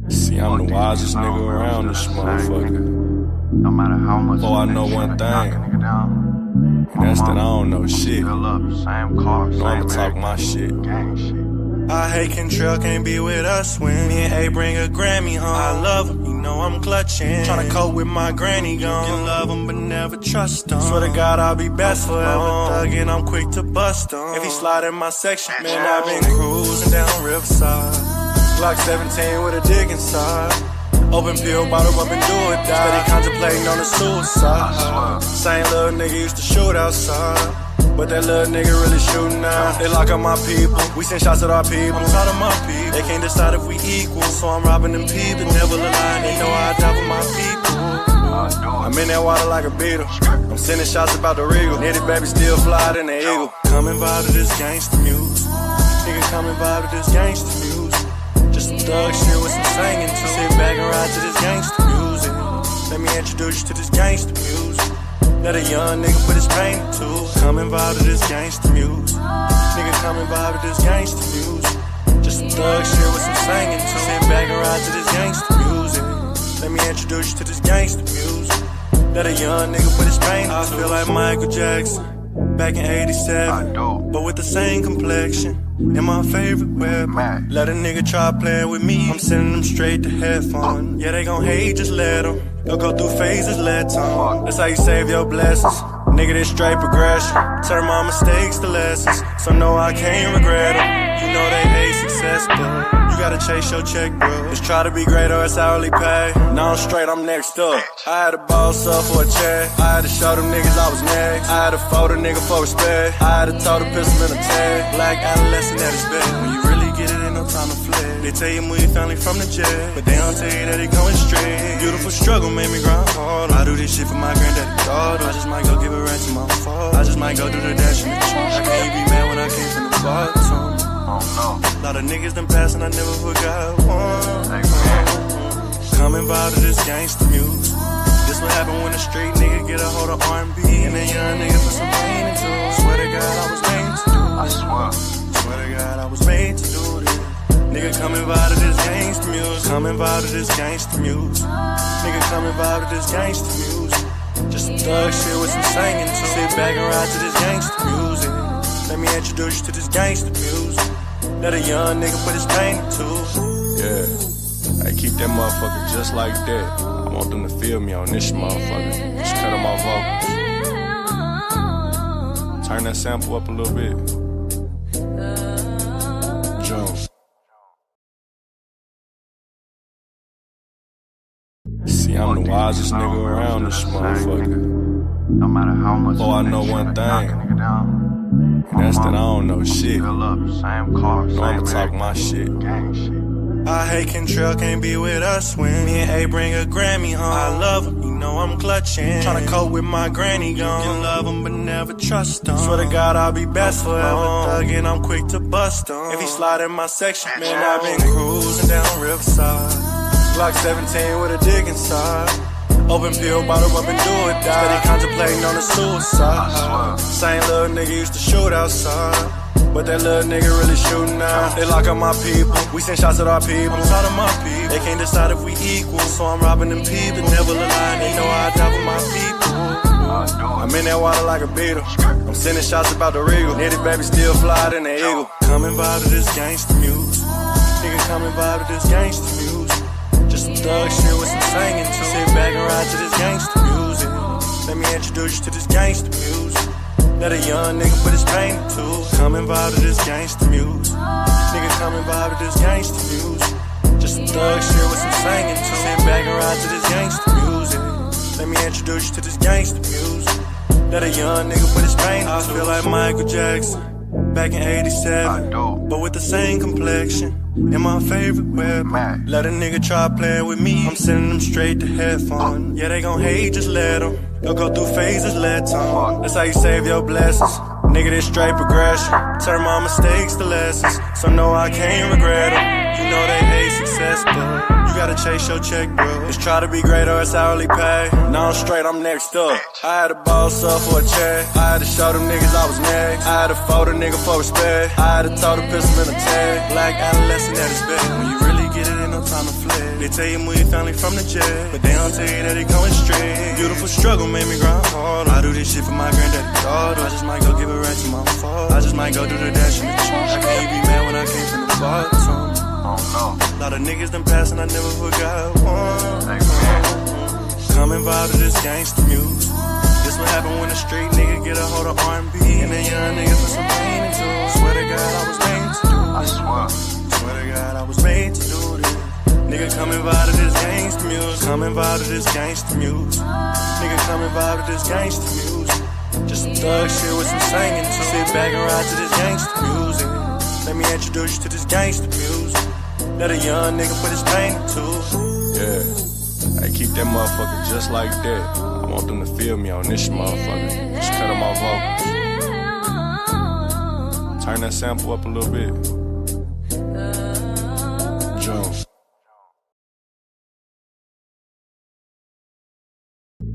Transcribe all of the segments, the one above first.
See, I'm the wisest nigga around this motherfucker. No matter how much Boy, I know one thing, and that's that I don't know shit. Same car, Know I'ma talk my shit. gang shit. I hate Kentrell can't be with us when me and A bring a Grammy home. I love him, you know I'm clutching. Tryna cope with my granny gone. Can love him but never trust him. Swear to God I'll be best forever. Thuggin', I'm quick to bust him. If he slide in my section, man, I've been cruising down Riverside. Glock 17 with a dick inside. Open pill, bottle up and do it die. Steady contemplating on the suicide. Same little nigga used to shoot outside, but that little nigga really shooting now. They lock up my people, we send shots at our people. I'm tired of my people, they can't decide if we equal. So I'm robbing them people, never lie, they know I die for my people. I'm in that water like a beetle, I'm sending shots about the regal. Nitty baby still fly than the eagle. Come and vibe to this gangsta music. Nigga come and vibe to this gangsta music. Just some thug shit with some singing too. Sit back and ride to this gangsta music. Let me introduce you to this gangsta music. Let a young nigga put his pain to. Come and vibe to this gangsta music. Nigga come and vibe to this gangsta music. Just some thug shit with some singing too. Sit back and ride to this gangsta music. Let me introduce you to this gangsta music. Let a young nigga put his pain to. I feel like Michael Jackson back in '87, but with the same complexion and my favorite weapon. Let a nigga try playing with me, I'm sending them straight to heaven. Yeah, they gon' hate, just let them. They'll go through phases, let them. That's how you save your blessings. Nigga, this straight progression. Turn my mistakes to lessons, so no, I can't regret them. You know they hate success, but you gotta chase your check, bro. Just try to be great or it's hourly pay. Now I'm straight, I'm next up. I had to boss up for a check. I had to show them niggas I was next. I had to fold a nigga for respect. I had to tote a pistol in a tag. Black adolescent at his bed. When you really get it, ain't no time to flex. They tell you move your family from the jet, but they don't tell you that it going straight. Beautiful struggle made me grind hard. I do this shit for my granddaddy daughter. I just might go give a rent to my father. I just might go do the dash in the trunk. I can't be mad when I came from the bottom. A lot of niggas done passed and I never forgot one. Come and vibe to this gangsta music. This what happen when a street nigga get a hold of R&B and a young nigga put some pain into it. Swear to God I was made to do this. Swear to God I was made to do this. Nigga come and vibe to this gangsta music. Come and vibe to this gangsta music. Nigga come and vibe to this gangsta music. Just some thug shit with some singing too. Sit back and ride to this gangsta music. Let me introduce you to this gangsta music. Let a young nigga put his pain to. Yeah, I keep that motherfucker just like that. I want them to feel me on this motherfucker. Just cut them off vocals. Turn that sample up a little bit. Jones. See, I'm the wisest nigga around this motherfucker. No matter how much Boy, I know one thing, and that's that I don't know shit. Same car, Know I'ma talk my shit. gang shit. I hate Kentrell can't be with us when me and A bring a Grammy home. I love him, you know I'm clutching. Tryna cope with my granny gone. Can love him but never trust him. Swear to God I'll be best forever. Thuggin', I'm quick to bust him. If he slide in my section, man, I've been cruising down Riverside. Glock 17 with a dick inside. Open pill, bottle up and do it die. Steady contemplating on the suicide. Same little nigga used to shoot outside, but that little nigga really shooting now. They lock up my people, we send shots at our people. I'm tired of my people, they can't decide if we equal. So I'm robbing them people, never lie, they know I die for my people. I'm in that water like a beetle, I'm sending shots about the regal. Nitty baby still fly than the eagle. Come and vibe to this gangsta music. Nigga come and vibe to this gangsta music. Just some thug shit with some singing too. Sit back and ride to this gangsta music. Let me introduce you to this gangsta music. Let a young nigga put his pain to. Come and vibe to this gangsta music. Nigga come and vibe to this gangsta music. Just some thug shit with some singing too. Sit back and ride to this gangsta music. Let me introduce you to this gangsta music. Let a young nigga put his pain to. I feel like Michael Jackson back in '87, but with the same complexion and my favorite weapon. Let a nigga try playing with me, I'm sending them straight to heaven. Yeah, they gon' hate, just let them. They'll go through phases, let them. That's how you save your blessings. Nigga, this straight progression. Turn my mistakes to lessons, so no, I can't regret them. You know they hate success, but you gotta chase your check, bro. Just try to be great or it's hourly pay. Now I'm straight, I'm next up. I had to boss up for a check. I had to show them niggas I was next. I had to fold a nigga for respect. I had to tote a pistol in a tag. Black adolescent at his bed. When you really get it, ain't no time time to flip. They tell you move your family from the jet, but they don't tell you that it going straight. Beautiful struggle made me grind hard. I do this shit for my granddaddy's daughter. I just might go give a rat to my father. I just might go do the dash in the trunk. How can you be mad when I came from the bottom? A lot of niggas done passed and I never forgot one. Come and vibe to this gangsta music. This what happen when a street nigga get a hold of R&B and a young nigga put some pain into it. Swear to God I was made to do this. Swear to God I was made to do this. Nigga come and vibe to this gangsta music. Come and vibe to this gangsta music. Nigga come and vibe to this gangsta music. Just some thug shit with some singing to it. Sit back and ride to this gangsta music. Let me introduce you to this gangsta music. Let a young nigga put his pain into it. Yeah, I keep that motherfucker just like that. I want them to feel me on this motherfucker. Just cut them off vocals. Turn that sample up a little bit. June.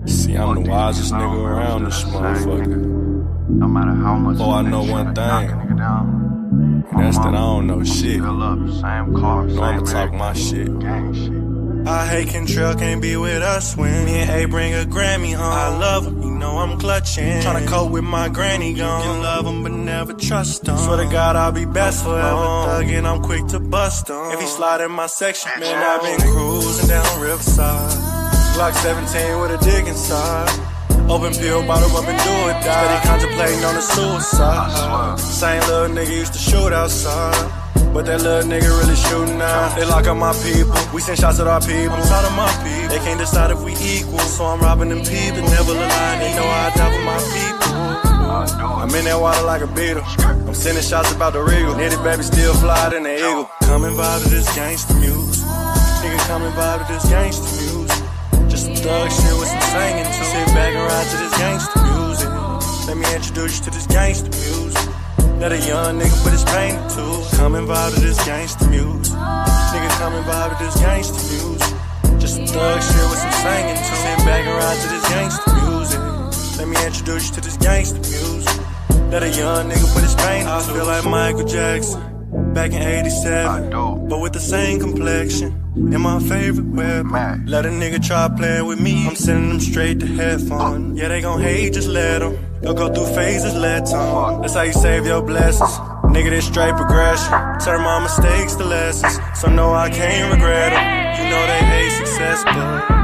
See, I'm the wisest nigga around this motherfucker. No matter how much Oh, I know one thing. And that's that I don't know shit. Fill up, same car, Know I'ma same talk my shit. gang shit. I hate Kentrell can't be with us when me and A bring a Grammy home. I love him, you know I'm clutching. Tryna cope with my granny gone. You love him but never trust him. Swear to God I'll be best forever. Thuggin', I'm quick to bust him. If he slide in my section, man, I've been cruising down Riverside. Glock 17 with a dick inside. Open pill, bottle up and do it, die. Steady contemplating on the suicide. Same little nigga used to shoot outside. But that little nigga really shooting now. They lock up my people. We send shots at our people. I'm tired of my people. They can't decide if we equal. So I'm robbing them people. Never lie, they know I die for my people. I'm in that water like a beetle. I'm sending shots about the regal. Nitty baby still fly than the eagle. Come and vibe to this gangsta music. Nigga come and vibe to this gangsta music. Just some thug shit with some singing to. Sit back and ride to this gangsta music. Let me introduce you to this gangsta music. Let a young nigga put his pain into it. Come and vibe to this gangsta music. Nigga come and vibe to this gangsta music. Just some thug shit with some singing to. Sit back and ride to this gangsta music. Let me introduce you to this gangsta music. Let a young nigga put his pain into it. I feel like Michael Jackson back in 87, but with the same complexion. And my favorite weapon. Let a nigga try playing with me. I'm sending them straight to headphone. Yeah, they gon' hate, just let them. They'll go through phases, let time. That's how you save your blessings. Nigga, this straight progression. Turn my mistakes to lessons. So no, I can't regret them. You know they hate success, but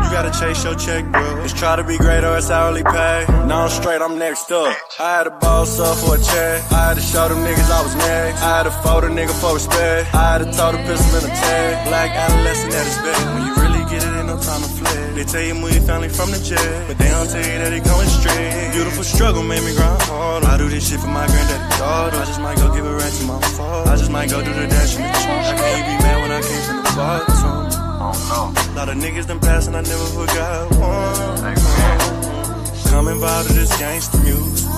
you gotta chase your check, bro. Just try to be great or it's hourly pay. Now I'm straight, I'm next up. I had to boss up for a check. I had to show them niggas I was next. I had to fold a nigga for respect. I had to tote a pistol in a tag. Black adolescent at his bed. When you really get it, ain't no time to flip. They tell you move your family from the jet, but they don't tell you that it going straight. Beautiful struggle made me grind hard. I do this shit for my granddaddy's daughter. I just might go give a rat to my father. I just might go do the dash in the trunk. How can you be mad when I came from the bottom? A lot of niggas done passed and I never forgot one. Come and vibe to this gangsta music.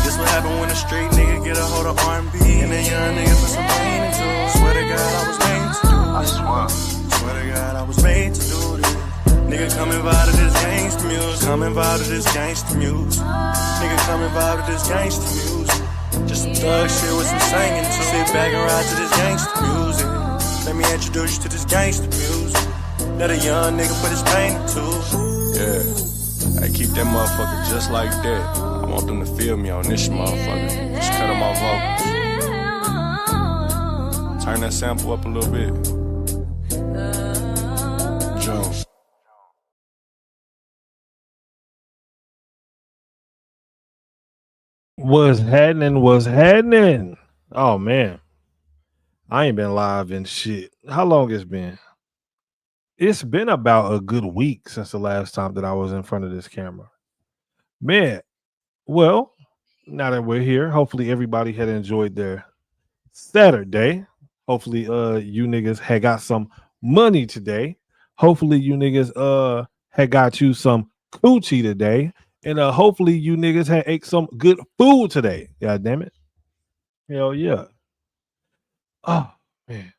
This what happen when a street nigga get a hold of R&B and a young nigga put some pain into it. Swear to God I was made to do this. Swear to God I was made to do this. Nigga come and vibe to this gangsta music. Come and vibe to this gangsta music. Nigga come and vibe to this gangsta music. Just some thug shit with some singing to. Sit back and ride to this gangsta music. Let me introduce you to this gangsta music. Let a young nigga put his pain into it. Yeah, I keep that motherfucker just like that. I want them to feel me on this motherfucker. Just cut them off vocals. Turn that sample up a little bit. June. What's happening? What's happening? Oh man, I ain't been live in shit. How long it's been? It's been about a good week since the last time that I was in front of this camera. Man, well, now that we're here, hopefully everybody had enjoyed their Saturday. Hopefully you niggas had got some money today. Hopefully you niggas had got you some coochie today. And hopefully you niggas had ate some good food today. God damn it. Hell yeah. Oh man.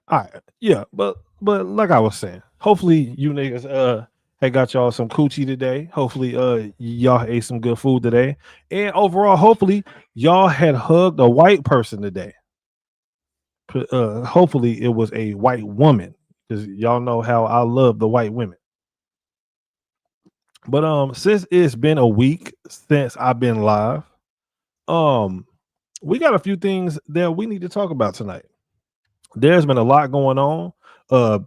All right, yeah, but like I was saying, hopefully you niggas I got y'all some coochie today. Hopefully, y'all ate some good food today. And overall, hopefully, y'all had hugged a white person today. Hopefully, it was a white woman because y'all know how I love the white women. But since it's been a week since I've been live, we got a few things that we need to talk about tonight. There's been a lot going on.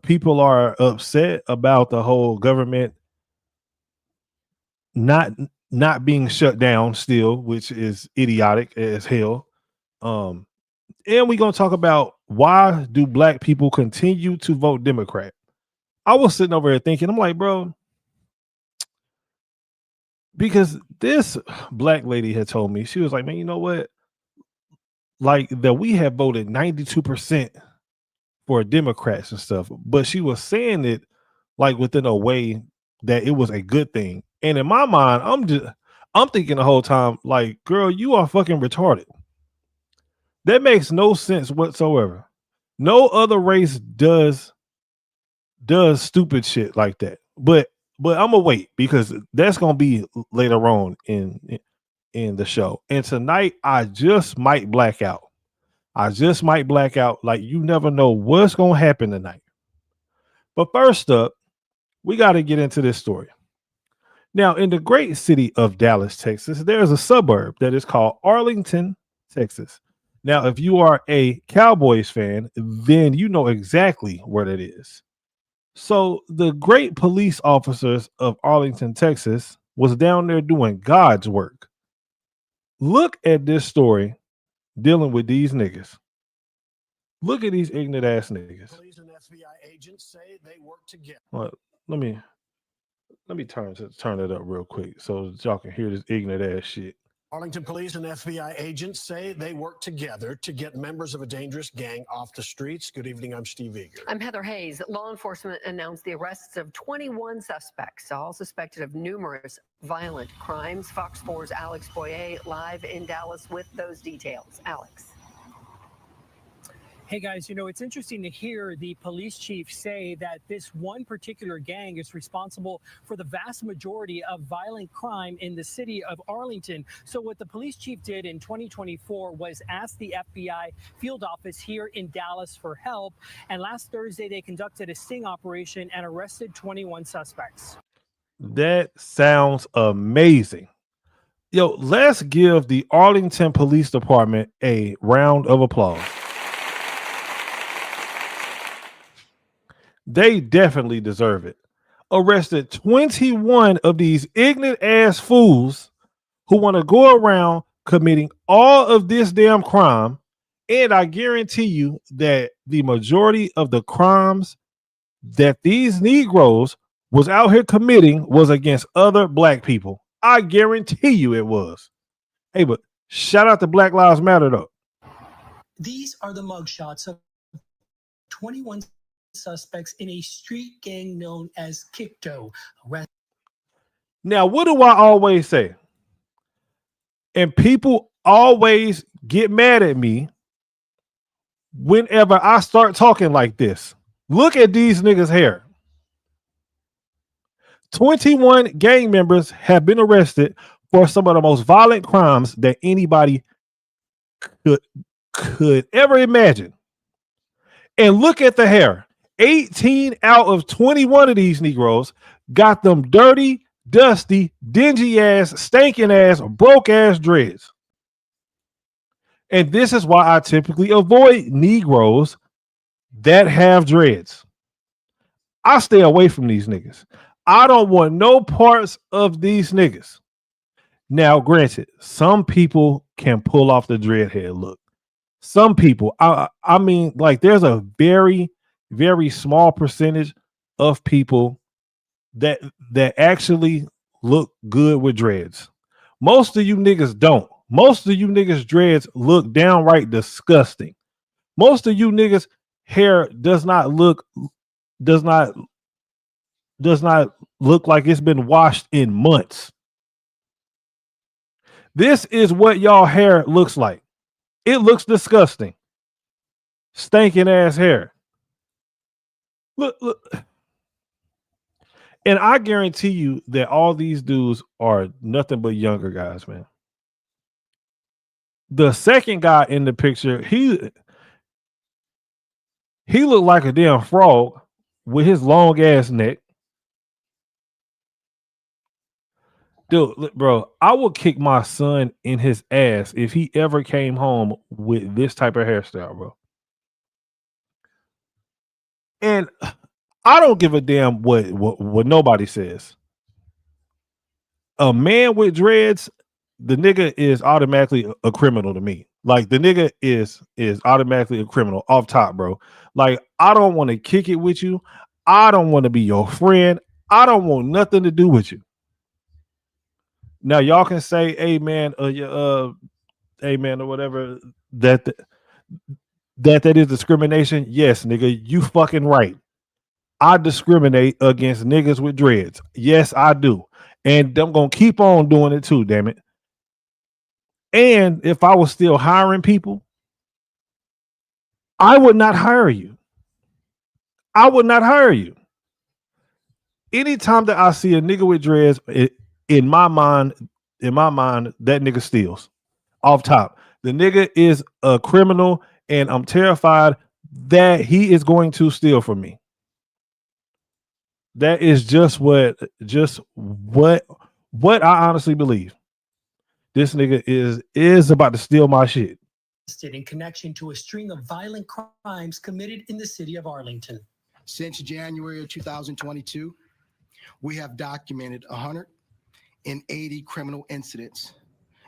People are upset about the whole government not not being shut down still, which is idiotic as hell. Um, and we're gonna talk about why do black people continue to vote Democrat. I was sitting over here thinking, I'm like, bro, because this black lady had told me, she was like, man, you know what? Like that we have voted 92% for Democrats and stuff, but she was saying it like within a way that it was a good thing. And in my mind, I'm thinking the whole time, like, girl, you are fucking retarded. That makes no sense whatsoever. No other race does stupid shit like that. But I'm gonna wait because that's gonna be later on in the show. And tonight I just might black out. Like you never know what's gonna happen tonight. But first up, we got to get into this story. Now, in the great city of Dallas, Texas, there's a suburb that is called Arlington, Texas. Now, if you are a Cowboys fan, then you know exactly where that is. So the great police officers of Arlington, Texas, was down there doing God's work. Look at this story dealing with these niggas. Look at these ignorant ass niggas. Police and FBI agents say they work together. Well, let me turn it up real quick so y'all can hear this ignorant ass shit. Arlington police and FBI agents say they work together to get members of a dangerous gang off the streets. Good evening, I'm Steve Eager. I'm Heather Hayes. Law enforcement announced the arrests of 21 suspects, all suspected of numerous violent crimes. Fox 4's Alex Boyer live in Dallas with those details. Alex. Hey guys, you know, it's interesting to hear the police chief say that this one particular gang is responsible for the vast majority of violent crime in the city of Arlington. So what the police chief did in 2024 was ask the FBI field office here in Dallas for help. And last Thursday, they conducted a sting operation and arrested 21 suspects. That sounds amazing. Yo, let's give the Arlington Police Department a round of applause. They definitely deserve it. Arrested 21 of these ignorant ass fools who want to go around committing all of this damn crime. And I guarantee you that the majority of the crimes that these Negroes was out here committing was against other black people. I guarantee you it was. Hey, but shout out to Black Lives Matter though. These are the mugshots of 21 suspects in a street gang known as Kikto. Now, what do I always say? And people always get mad at me whenever I start talking like this. Look at these niggas' hair. 21 gang members have been arrested for some of the most violent crimes that anybody could ever imagine. And look at the hair. 18 out of 21 of these Negroes got them dirty, dusty, dingy ass, stinking ass, broke ass dreads. And this is why I typically avoid Negroes that have dreads. I stay away from these niggas. I don't want no parts of these niggas. Now, granted, some people can pull off the dreadhead look. Some people, I mean, like there's a very, very small percentage of people that actually look good with dreads. Most of you niggas don't. Most of you niggas dreads look downright disgusting. Most of you niggas hair does not look like it's been washed in months. This is what y'all hair looks like. It looks disgusting. Stinking ass hair. Look. And I guarantee you that all these dudes are nothing but younger guys, man. The second guy in the picture, he looked like a damn frog with his long ass neck. Dude, look, bro, I would kick my son in his ass if he ever came home with this type of hairstyle, bro. And I don't give a damn what nobody says. A man with dreads, the nigga is automatically a criminal to me. Like the nigga is automatically a criminal off top, bro. Like I don't want to kick it with you. I don't want to be your friend. I don't want nothing to do with you. Now y'all can say, "Hey man, hey man," or whatever. That is discrimination. Yes, nigga, you fucking right. I discriminate against niggas with dreads. Yes, I do, and I'm gonna keep on doing it too. Damn it. And if I was still hiring people, I would not hire you. I would not hire you. Anytime that I see a nigga with dreads, in my mind, that nigga steals. Off top, the nigga is a criminal, and I'm terrified that he is going to steal from me. That is just what I honestly believe. This nigga is about to steal my shit. In connection to a string of violent crimes committed in the city of Arlington. Since January of 2022, we have documented 180 criminal incidents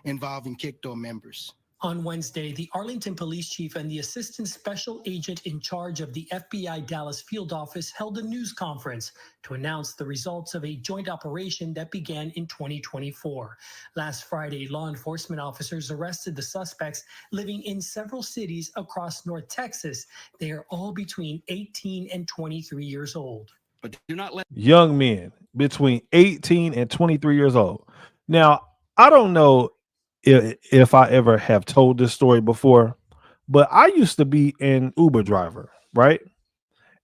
involving Kickdoor members. On Wednesday, the Arlington police chief and the assistant special agent in charge of the FBI Dallas field office held a news conference to announce the results of a joint operation that began in 2024. Last Friday, law enforcement officers arrested the suspects living in several cities across North Texas. They are all between 18 and 23 years old. But do not let young men between 18 and 23 years old. Now, I don't know if I ever have told this story before, but I used to be an Uber driver, right?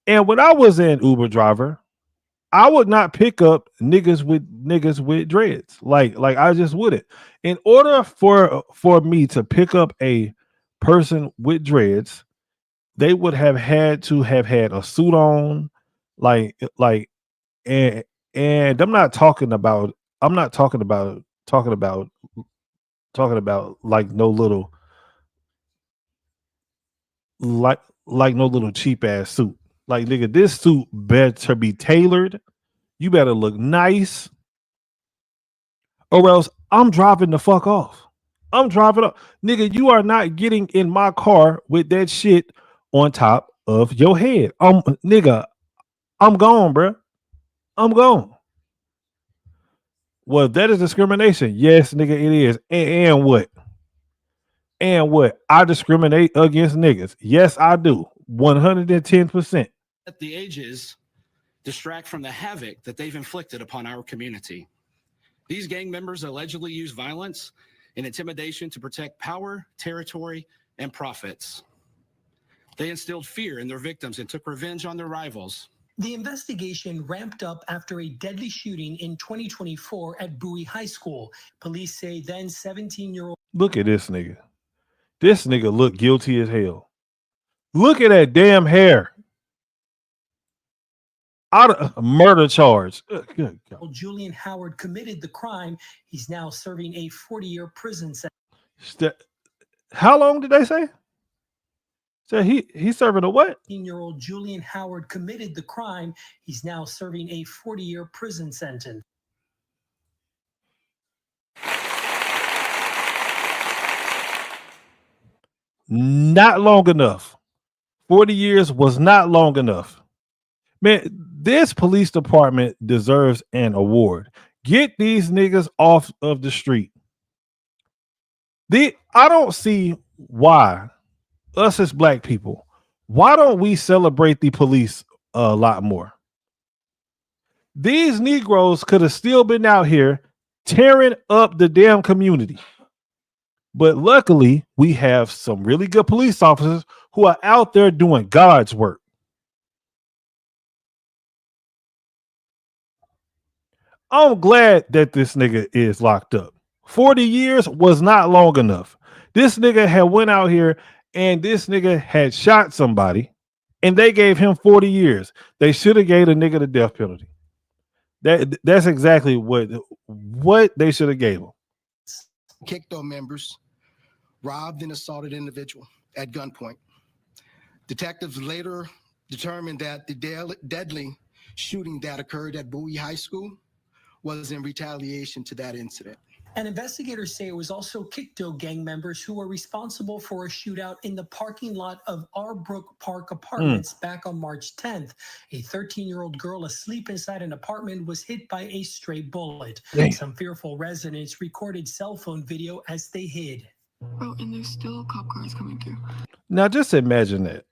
And when I was an Uber driver, I would not pick up niggas with dreads. Like I just wouldn't. In order for me to pick up a person with dreads, they would have had to have had a suit on, and I'm not talking about like no little no little cheap ass suit. Like, nigga, this suit better be tailored. You better look nice, or else I'm driving the fuck off. I'm driving up. Nigga, you are not getting in my car with that shit on top of your head. Nigga, I'm gone, bro. I'm gone. Well, that is discrimination. Yes, nigga, it is. And what? And what? I discriminate against niggas. Yes, I do. 110%. Let the ages distract from the havoc that they've inflicted upon our community. These gang members allegedly use violence and intimidation to protect power, territory, and profits. They instilled fear in their victims and took revenge on their rivals. The investigation ramped up after a deadly shooting in 2024 at Bowie High School. Police say then 17-year-old. Look at this nigga. This nigga look guilty as hell. Look at that damn hair. Out of a murder charge. Good God. Julian Howard committed the crime. He's now serving a 40-year prison sentence. How long did they say? So he's serving a what? 18-year-old Julian Howard committed the crime. He's now serving a 40-year prison sentence. Not long enough. 40 years was not long enough. Man, this police department deserves an award. Get these niggas off of the street. I don't see why us as black people, why don't we celebrate the police a lot more? These Negroes could have still been out here tearing up the damn community. But luckily, we have some really good police officers who are out there doing God's work. I'm glad that this nigga is locked up. 40 years was not long enough. This nigga had went out here and this nigga had shot somebody and they gave him 40 years. They should have gave the nigga the death penalty. That's exactly what they should have gave him. Kicked on members, robbed and assaulted individual at gunpoint. Detectives later determined that the deadly shooting that occurred at Bowie High School was in retaliation to that incident. And investigators say it was also Kikto gang members who were responsible for a shootout in the parking lot of Arbrook Park Apartments back on March 10th. A 13-year-old girl asleep inside an apartment was hit by a stray bullet. Damn. Some fearful residents recorded cell phone video as they hid. Bro, and there's still cop cars coming through. Now just imagine that.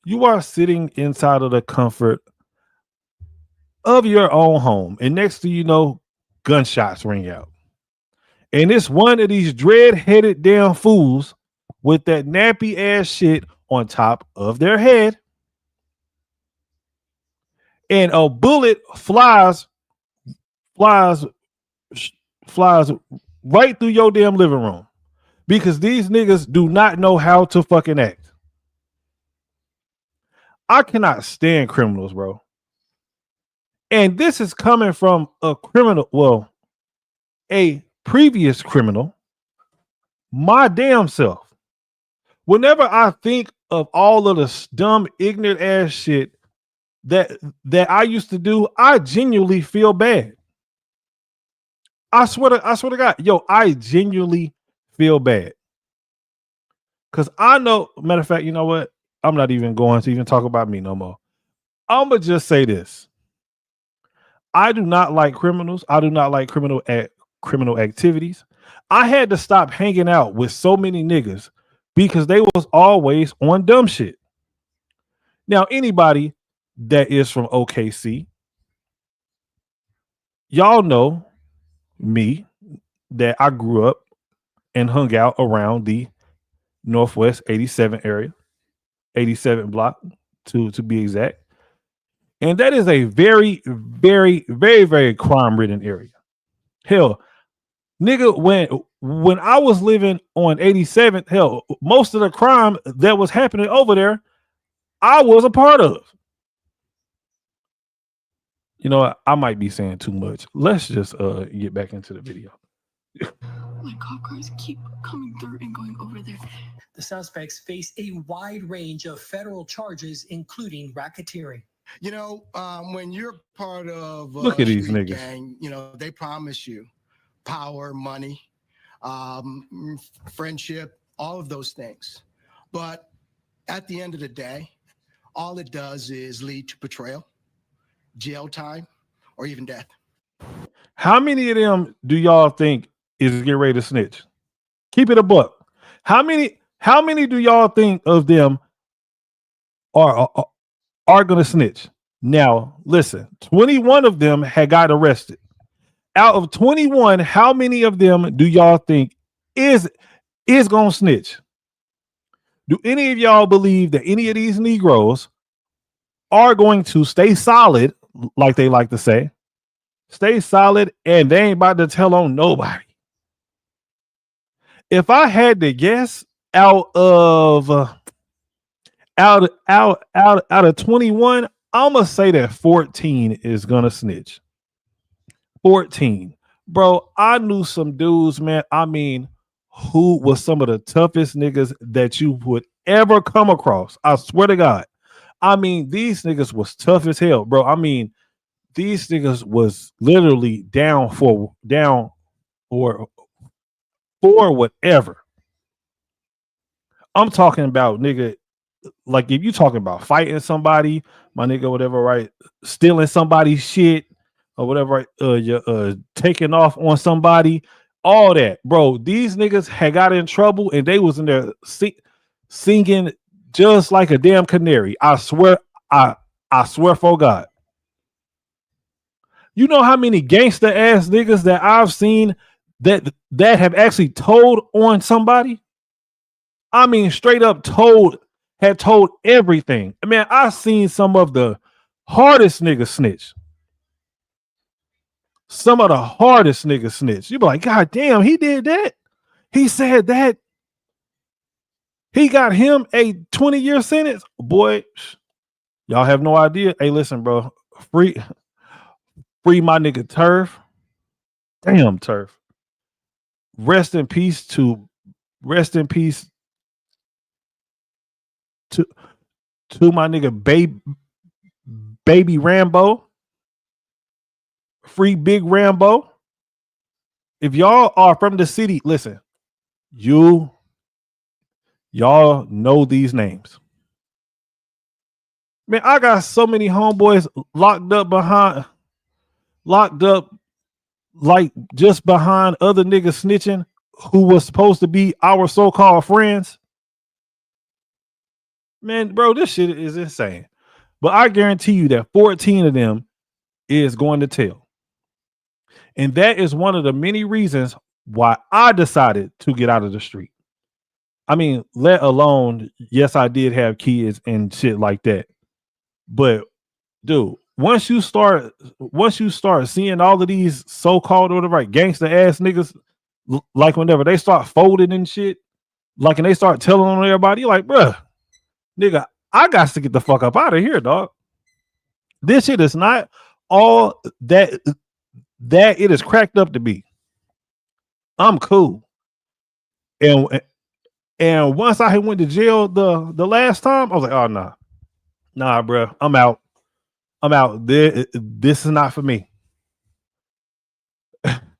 You are sitting inside of the comfort of your own home, and next thing you know, gunshots ring out. And it's one of these dread-headed damn fools with that nappy ass shit on top of their head. And a bullet flies right through your damn living room. Because these niggas do not know how to fucking act. I cannot stand criminals, bro. And this is coming from a criminal, well, a previous criminal, my damn self. Whenever I think of all of the dumb, ignorant ass shit that I used to do, I genuinely feel bad. I swear to God, yo, I genuinely feel bad. Because I know, matter of fact, you know what? I'm not even going to even talk about me no more. I'm going to just say this. I do not like criminals. I do not like criminal activities. I had to stop hanging out with so many niggas because they was always on dumb shit. Now, anybody that is from OKC, y'all know me, that I grew up and hung out around the Northwest 87 area, 87 block to be exact. And that is a very, very, very, very crime-ridden area. Hell, nigga, when I was living on 87th, hell, most of the crime that was happening over there, I was a part of. You know, I might be saying too much. Let's just get back into the video. Like cop cars keep coming through and going over there. The suspects face a wide range of federal charges, including racketeering. You know, when you're part of look at these street niggas, gang, you know, they promise you power, money, friendship, all of those things. But at the end of the day, all it does is lead to betrayal, jail time, or even death. How many of them do y'all think is getting ready to snitch? Keep it a buck. How many do y'all think of them are going to snitch? Now, listen, 21 of them had got arrested. Out of 21, how many of them do y'all think is going to snitch? Do any of y'all believe that any of these Negroes are going to stay solid, like they like to say, stay solid, and they ain't about to tell on nobody? If I had to guess, out of 21, I'm gonna say that 14 is gonna snitch. 14, bro. I knew some dudes, man. I mean, who was some of the toughest niggas that you would ever come across. I swear to God. I mean, these niggas was tough as hell, bro. I mean, these niggas was literally down for whatever. I'm talking about, nigga, like if you talking about fighting somebody, my nigga, whatever, right? Stealing somebody's shit or whatever, right? You're taking off on somebody, all that, bro. These niggas had got in trouble and they was in there singing just like a damn canary. I swear for God. You know how many gangster ass niggas that I've seen that have actually told on somebody? I mean, straight up had told everything. I mean, I've seen some of the hardest niggas snitch. Some of the hardest niggas snitch. You be like, God damn, he did that. He said that. He got him a 20-year sentence. Boy, y'all have no idea. Hey, listen, bro. Free my nigga Turf. Damn, Turf. Rest in peace to my nigga baby Rambo. Free Big Rambo. If y'all are from the city, listen, y'all know these names. Man, I got so many homeboys locked up like just behind other niggas snitching who was supposed to be our so-called friends. Man, bro, this shit is insane. But I guarantee you that 14 of them is going to tell. And that is one of the many reasons why I decided to get out of the street. I mean, let alone, yes, I did have kids and shit like that. But dude, once you start seeing all of these so-called or whatever, gangster ass niggas, like whenever they start folding and shit, like, and they start telling on everybody, you're like, bruh, nigga, I got to get the fuck up out of here, dog. This shit is not all that it is cracked up to be. I'm cool. And once I went to jail the last time, I was like, oh nah, bro, I'm out. This is not for me.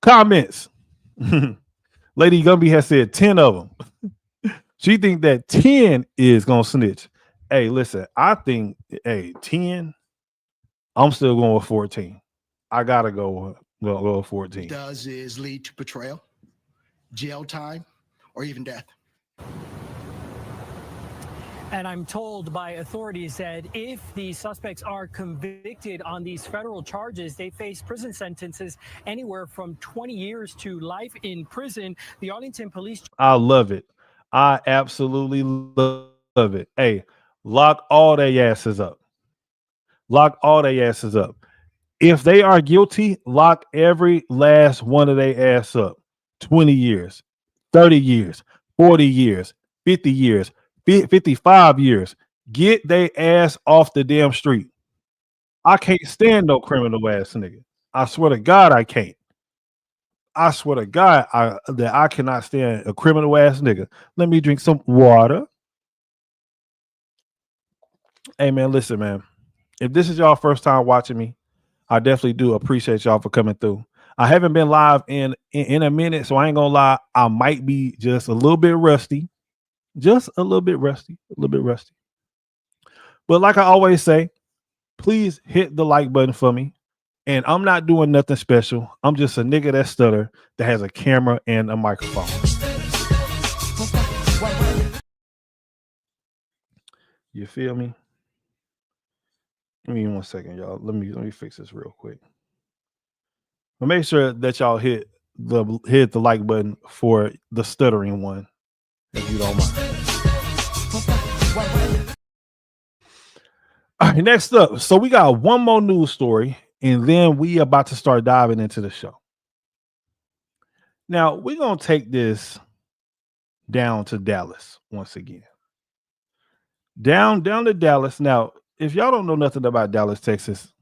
Comments. Lady Gumby has said 10 of them. She think that 10 is gonna snitch. Hey, listen, I think 10. I'm still going with 14. I gotta go with 14. Does is lead to betrayal, jail time, or even death. And I'm told by authorities that if the suspects are convicted on these federal charges, they face prison sentences anywhere from 20 years to life in prison. The Arlington Police. I love it. I absolutely love it. Hey, lock all their asses up. Lock all their asses up. If they are guilty, lock every last one of their ass up. 20 years, 30 years, 40 years, 50 years. 55 years. Get they ass off the damn street. I can't stand no criminal ass nigga. I swear to God, I can't. I swear to God, I cannot stand a criminal ass nigga. Let me drink some water. Hey man, listen, man. If this is y'all first time watching me, I definitely do appreciate y'all for coming through. I haven't been live in a minute, so I ain't gonna lie. I might be just a little bit rusty. Just a little bit rusty, But like I always say, please hit the like button for me. And I'm not doing nothing special. I'm just a nigga that stutter that has a camera and a microphone. You feel me? Give me 1 second, y'all. Let me fix this real quick. But make sure that y'all hit the like button for the stuttering one, if you don't mind. All right, next up. So we got one more news story, and then we about to start diving into the show. Now, we're going to take this down to Dallas once again. Down to Dallas. Now, if y'all don't know nothing about Dallas, Texas,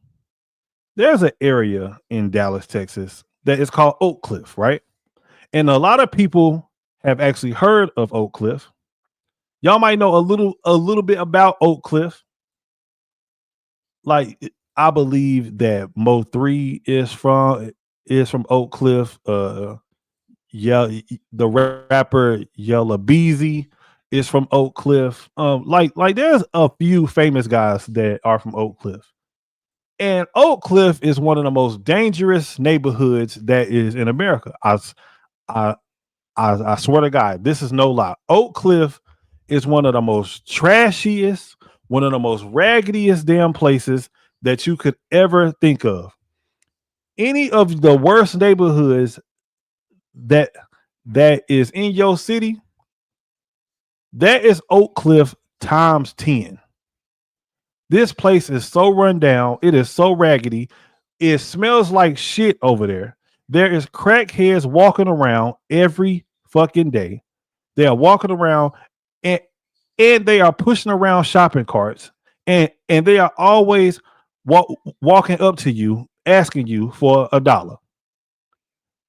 there's an area in Dallas, Texas that is called Oak Cliff, right? And a lot of people have actually heard of Oak Cliff. Y'all might know a little bit about Oak Cliff. Like, I believe that Mo3 is from Oak Cliff. The rapper Yella Beezy is from Oak Cliff. Like there's a few famous guys that are from Oak Cliff. And Oak Cliff is one of the most dangerous neighborhoods that is in America. I swear to God, this is no lie. Oak Cliff is one of the most trashiest, one of the most raggediest damn places that you could ever think of. Any of the worst neighborhoods that is in your city, that is Oak Cliff times 10. This place is so run down. It is so raggedy. It smells like shit over there. There is crackheads walking around every fucking day. They are walking around and they are pushing around shopping carts and they are always walking up to you asking you for $1.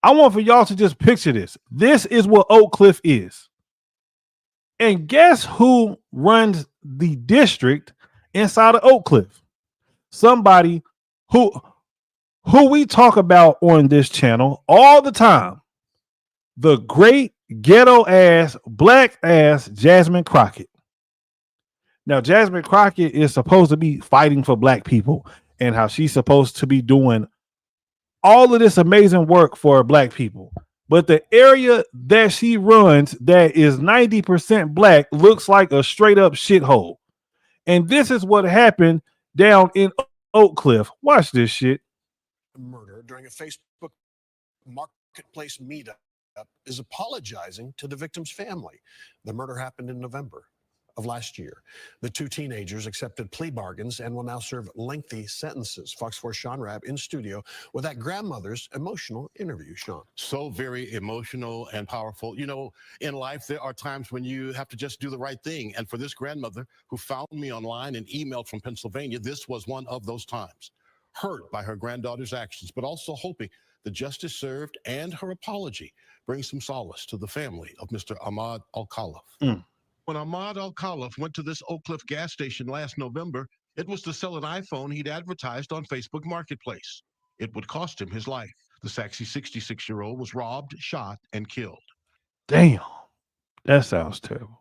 I want for y'all to just picture this. This is what Oak Cliff is. And guess who runs the district inside of Oak Cliff? Somebody who we talk about on this channel all the time. The great ghetto ass, black ass Jasmine Crockett. Now, Jasmine Crockett is supposed to be fighting for black people and how she's supposed to be doing all of this amazing work for black people. But the area that she runs that is 90% black looks like a straight up shithole. And this is what happened down in Oak Cliff. Watch this shit. Murder during a Facebook marketplace meetup is apologizing to the victim's family. The murder happened in November of last year. The two teenagers accepted plea bargains and will now serve lengthy sentences. Fox 4 Sean Rabb in studio with that grandmother's emotional interview. Sean. So very emotional and powerful. You know, in life, there are times when you have to just do the right thing. And for this grandmother who found me online and emailed from Pennsylvania, this was one of those times. Hurt by her granddaughter's actions, but also hoping the justice served and her apology brings some solace to the family of Mr. Ahmad Al-Khalaf. When Ahmad Al-Khalaf went to this Oak Cliff gas station last November, it was to sell an iPhone he'd advertised on Facebook Marketplace. It would cost him his life. The sexy 66-year-old was robbed, shot, and killed. Damn, that sounds terrible.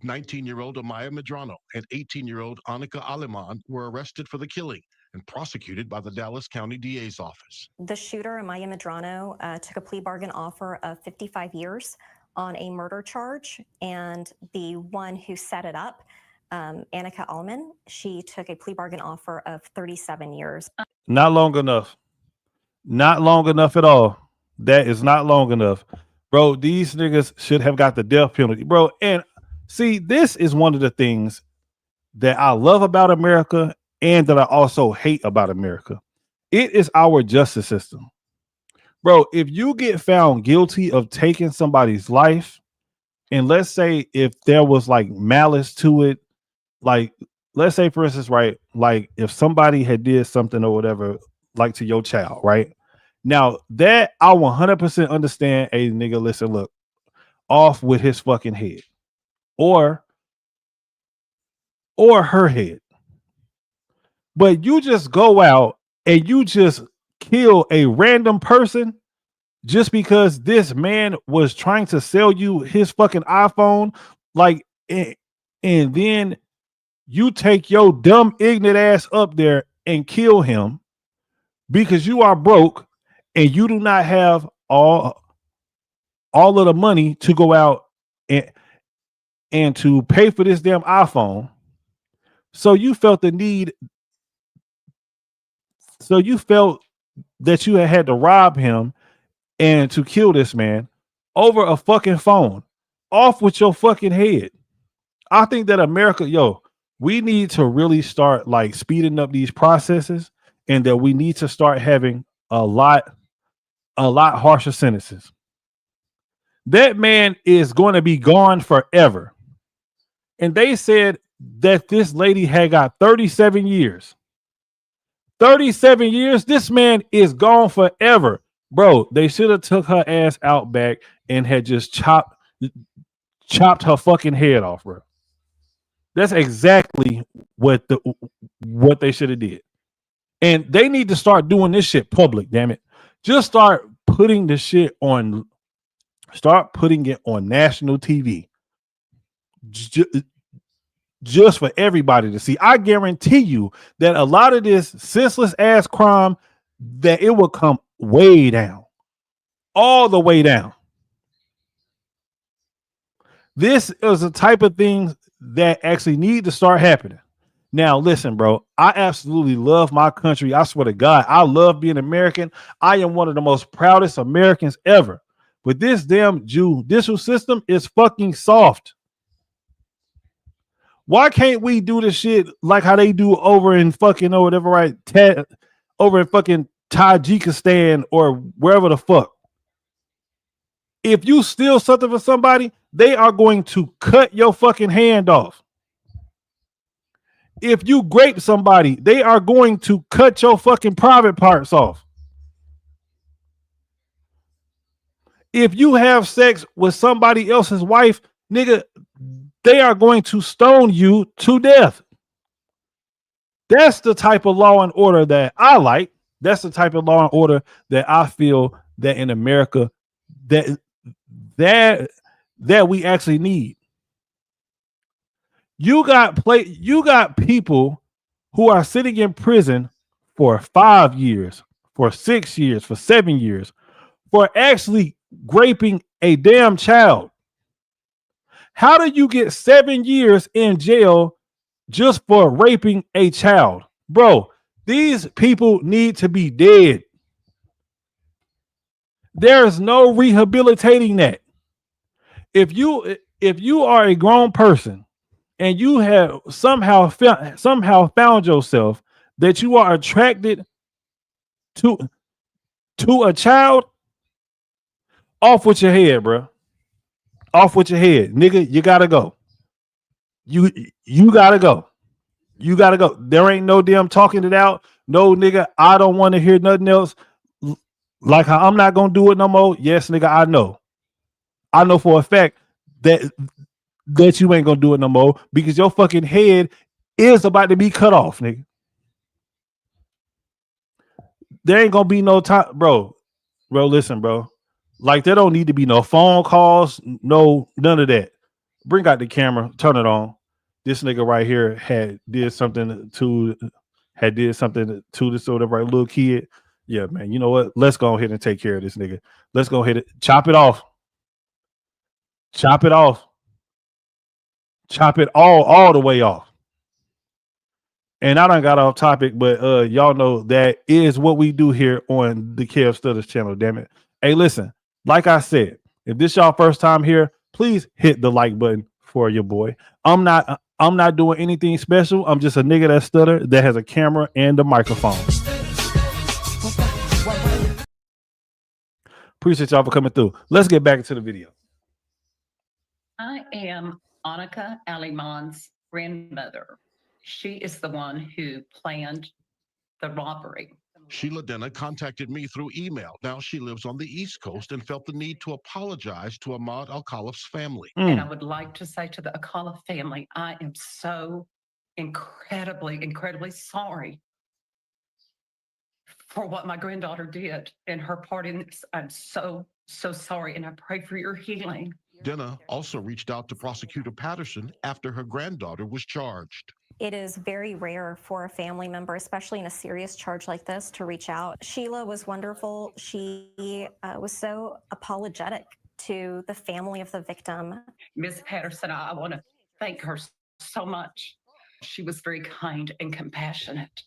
19-year-old Amaya Medrano and 18-year-old Annika Aleman were arrested for the killing and prosecuted by the Dallas County DA's office. The shooter, Amaya Medrano, took a plea bargain offer of 55 years on a murder charge, and the one who set it up, Annika Aleman, she took a plea bargain offer of 37 years. Not long enough. Not long enough at all. That is not long enough. Bro, these niggas should have got the death penalty. Bro, and see, this is one of the things that I love about America and that I also hate about America. It is our justice system. Bro, if you get found guilty of taking somebody's life, and let's say if there was like malice to it, like let's say for instance, right, like if somebody had did something or whatever, like to your child, right? Now that I 100% understand, hey nigga, listen, look, off with his fucking head, or her head. But you just go out and you just kill a random person just because this man was trying to sell you his fucking iPhone, like, and then you take your dumb ignorant ass up there and kill him because you are broke and you do not have all of the money to go out and to pay for this damn iPhone. So you felt the need. So you felt that you had to rob him and to kill this man over a fucking phone. Off with your fucking head. I think that America, we need to really start like speeding up these processes, and that we need to start having a lot harsher sentences. That man is going to be gone forever. And they said that this lady had got 37 years. 37 years, this man is gone forever. Bro, they should have took her ass out back and had just chopped her fucking head off, bro. That's exactly what they should have did. And they need to start doing this shit public, damn it. Just start putting the shit on, start putting it on national TV. Just for everybody to see. I guarantee you that a lot of this senseless ass crime, that it will come way down, all the way down. This is the type of things that actually need to start happening. Now, listen, bro, I absolutely love my country. I swear to God, I love being American. I am one of the most proudest Americans ever. But this damn judicial system is fucking soft. Why can't we do this shit like how they do over in fucking or whatever, right? Over in fucking Tajikistan or wherever the fuck. If you steal something from somebody, they are going to cut your fucking hand off. If you grape somebody, they are going to cut your fucking private parts off. If you have sex with somebody else's wife, nigga, they are going to stone you to death. That's the type of law and order that I like. That's the type of law and order that I feel that in America that we actually need. You got people who are sitting in prison for 5 years, for 6 years, for 7 years, for actually raping a damn child. How do you get 7 years in jail just for raping a child? Bro, these people need to be dead. There's no rehabilitating that. If you are a grown person and you have somehow found yourself that you are attracted to a child, off with your head, bro. Off with your head, nigga. You gotta go. You gotta go. You gotta go. There ain't no damn talking it out. No, nigga, I don't want to hear nothing else. Like how I'm not gonna do it no more. Yes, nigga, I know. I know for a fact that you ain't gonna do it no more because your fucking head is about to be cut off, nigga. There ain't gonna be no time, bro. Bro, listen, bro. Like there don't need to be no phone calls, none of that. Bring out the camera, turn it on. This nigga right here did something to this sort of right little kid. Yeah, man. You know what? Let's go ahead and take care of this nigga. Let's go ahead and chop it off. Chop it off. Chop it all the way off. And I done got off topic, but y'all know that is what we do here on the Kev Stutters channel, damn it. Hey, listen, like I said, if this y'all first time here, please hit the like button for your boy. I'm not doing anything special. I'm just a nigga that stutter that has a camera and a microphone. Appreciate y'all for coming through. Let's get back into the video. I am Annika Aliman's grandmother. She is the one who planned the robbery. Sheila Denna contacted me through email. Now she lives on the East Coast and felt the need to apologize to Ahmad Al-Khalif's family. And I would like to say to the Al-Khalif family, I am so incredibly sorry for what my granddaughter did in her part in this. I'm so sorry, and I pray for your healing. Denna also reached out to Prosecutor Patterson after her granddaughter was charged. It is very rare for a family member, especially in a serious charge like this, to reach out. Sheila was wonderful. She was so apologetic to the family of the victim. Ms. Patterson, I want to thank her so much. She was very kind and compassionate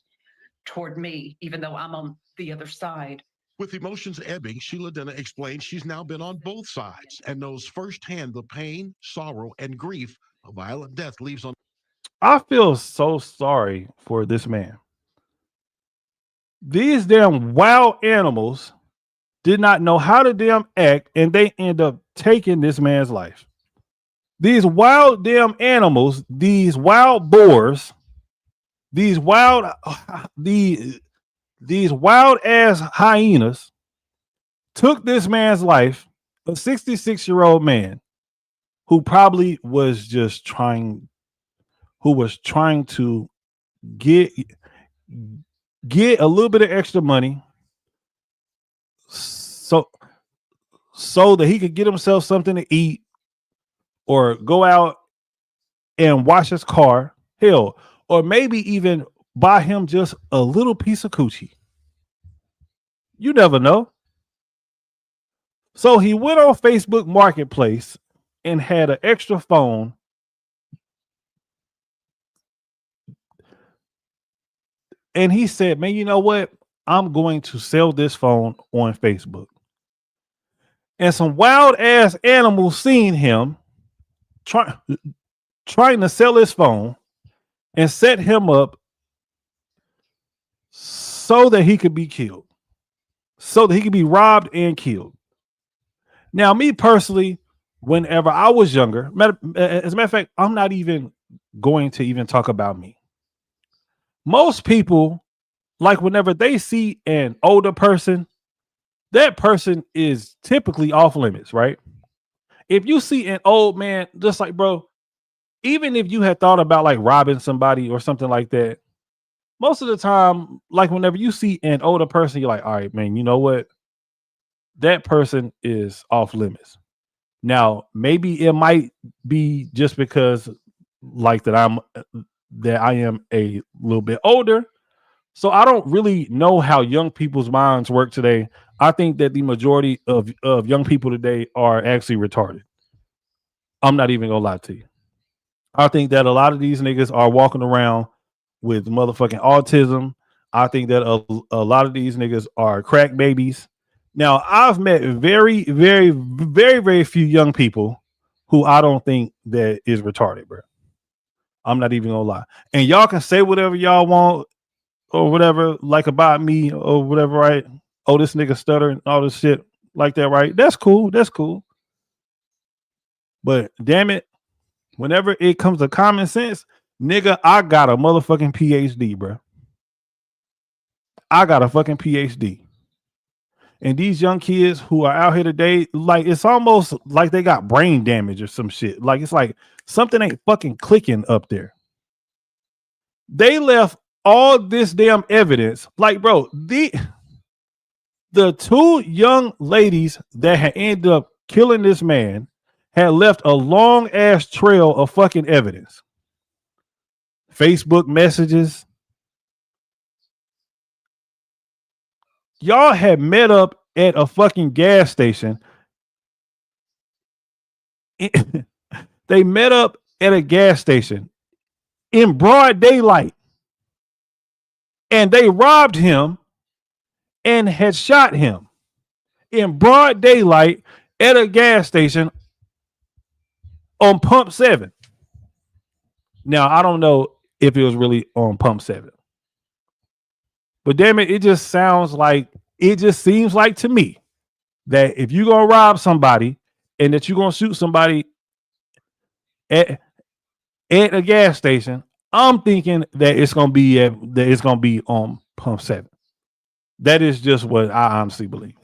toward me, even though I'm on the other side. With emotions ebbing, Sheila Denna explained she's now been on both sides and knows firsthand the pain, sorrow, and grief a violent death leaves on. I feel so sorry for this man. These damn wild animals did not know how to damn act, and they end up taking this man's life. These wild damn animals, these wild boars, these wild ass hyenas took this man's life, a 66-year-old man who probably was just trying to get a little bit of extra money so that he could get himself something to eat or go out and wash his car, hell, or maybe even buy him just a little piece of coochie. You never know. So he went on Facebook Marketplace and had an extra phone and he said, man, you know what? I'm going to sell this phone on Facebook. And some wild ass animals seen him trying to sell his phone and set him up so that he could be killed. so that he could be robbed and killed. Now, me personally, whenever I was younger, as a matter of fact, I'm not even going to even talk about me. Most people, like whenever they see an older person, that person is typically off limits, right? If you see an old man, just like, bro, even if you had thought about like robbing somebody or something like that, most of the time, like whenever you see an older person, you're like, all right, man, you know what? That person is off limits. Now, maybe it might be just because like that I am a little bit older. So I don't really know how young people's minds work today. I think that the majority of young people today are actually retarded. I'm not even gonna lie to you. I think that a lot of these niggas are walking around with motherfucking autism. I think that a lot of these niggas are crack babies. Now, I've met very, very, very, very few young people who I don't think that is retarded, bro. I'm not even gonna lie. And y'all can say whatever y'all want or whatever, like about me or whatever, right? Oh, this nigga stuttering, all this shit like that, right? That's cool. That's cool. But damn it, whenever it comes to common sense, nigga, I got a motherfucking PhD, bro. I got a fucking PhD. And these young kids who are out here today, like it's almost like they got brain damage or some shit. Like it's like something ain't fucking clicking up there. They left all this damn evidence. Like, bro, the two young ladies that had ended up killing this man had left a long ass trail of fucking evidence. Facebook messages. Y'all had met up at a fucking gas station. They met up at a gas station in broad daylight. And they robbed him and had shot him in broad daylight at a gas station on Pump 7. Now, I don't know if it was really on Pump 7. But damn it, it just seems like to me that if you're gonna rob somebody and that you're gonna shoot somebody at a gas station, I'm thinking that it's gonna be on Pump 7. That is just what I honestly believe.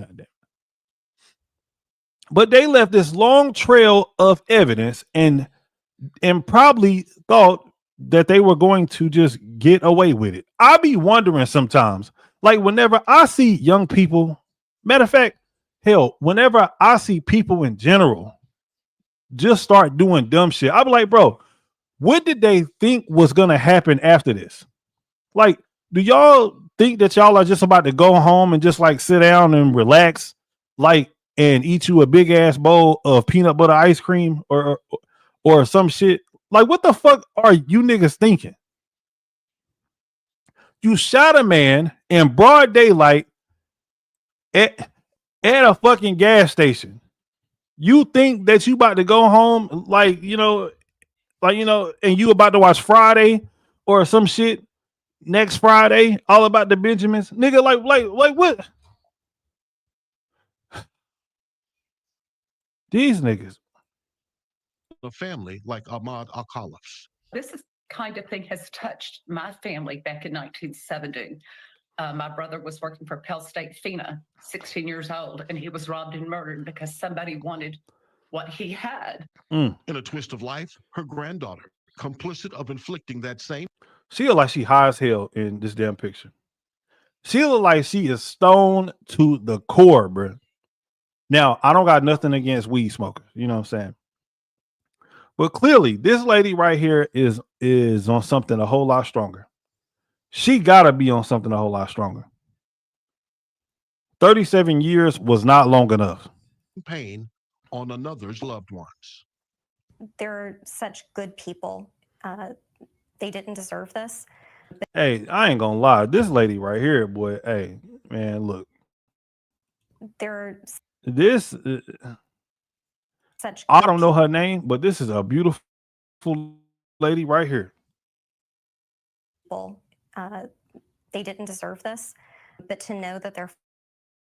But they left this long trail of evidence and probably thought that they were going to just get away with it. I be wondering sometimes, like whenever I see young people, matter of fact, hell, whenever I see people in general just start doing dumb shit, I'm like, bro, what did they think was gonna happen after this? Like, do y'all think that y'all are just about to go home and just like sit down and relax, like, and eat you a big ass bowl of peanut butter ice cream or some shit? Like, what the fuck are you niggas thinking? You shot a man in broad daylight at a fucking gas station. You think that you about to go home, like, you know, and you about to watch Friday or some shit next Friday, all about the Benjamins, nigga. Like what? These niggas. A family like Ahmad Al-Khalaf. This kind of thing has touched my family back in 1970. My brother was working for Pell State FENA, 16 years old, and he was robbed and murdered because somebody wanted what he had. In a twist of life, her granddaughter, complicit of inflicting that same. She look like she high as hell in this damn picture. She look like she is stoned to the core, bro. Now, I don't got nothing against weed smokers. You know what I'm saying? But clearly, this lady right here is on something a whole lot stronger. She gotta be on something a whole lot stronger. 37 years was not long enough. Pain on another's loved ones. They're such good people. They didn't deserve this. Hey, I ain't gonna lie. This lady right here, boy. Hey, man, look. They're This. such. I don't know her name, but this is a beautiful lady right here. People. They didn't deserve this, but to know that their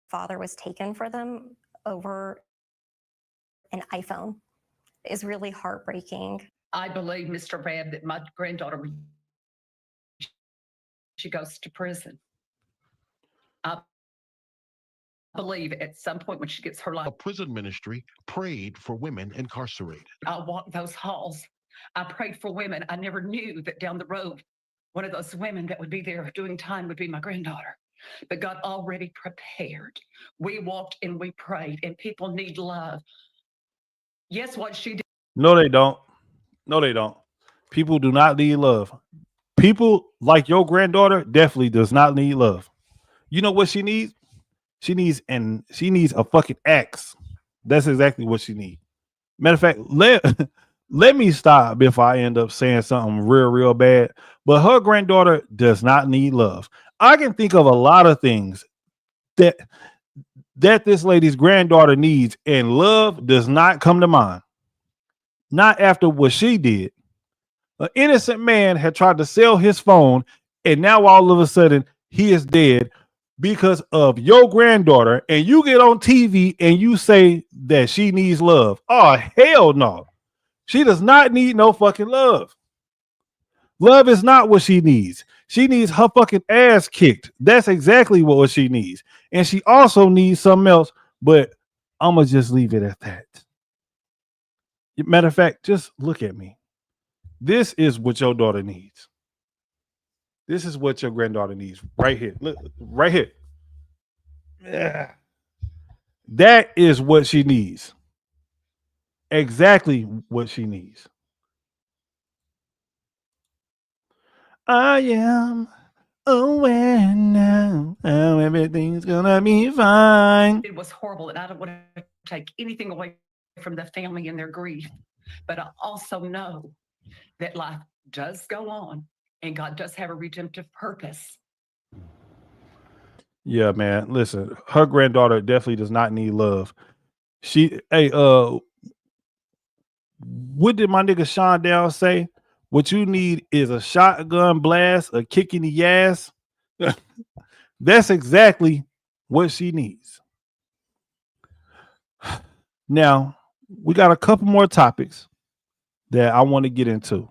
father was taken for them over an iPhone is really heartbreaking. I believe, Mr. Webb, that my granddaughter, she goes to prison. I believe at some point when she gets her life. A prison ministry prayed for women incarcerated. I walked those halls. I prayed for women. I never knew that down the road, one of those women that would be there doing time would be my granddaughter. But God already prepared. We walked and we prayed, and people need love. Yes, what she did. No, they don't. No, they don't. People do not need love. People like your granddaughter definitely does not need love. You know what she needs? She needs a fucking axe. That's exactly what she needs. Matter of fact, let me stop if I end up saying something real bad. But her granddaughter does not need love. I can think of a lot of things that this lady's granddaughter needs, and love does not come to mind. Not after what she did. An innocent man had tried to sell his phone, and now all of a sudden he is dead because of your granddaughter, and you get on TV and you say that she needs love. Oh, hell no. She does not need no fucking love. Love is not what she needs. She needs her fucking ass kicked. That's exactly what she needs. And she also needs something else, but I'm going to just leave it at that. Matter of fact, just look at me. This is what your daughter needs. This is what your granddaughter needs right here. Look, right here. Yeah. That is what she needs. Exactly what she needs. I am aware now how everything's gonna be fine. It was horrible, and I don't want to take anything away from the family and their grief. But I also know that life does go on, and God does have a redemptive purpose. Yeah, man. Listen, her granddaughter definitely does not need love. What did my nigga Sean Down say? What you need is a shotgun blast, a kick in the ass. That's exactly what she needs. Now, we got a couple more topics that I want to get into.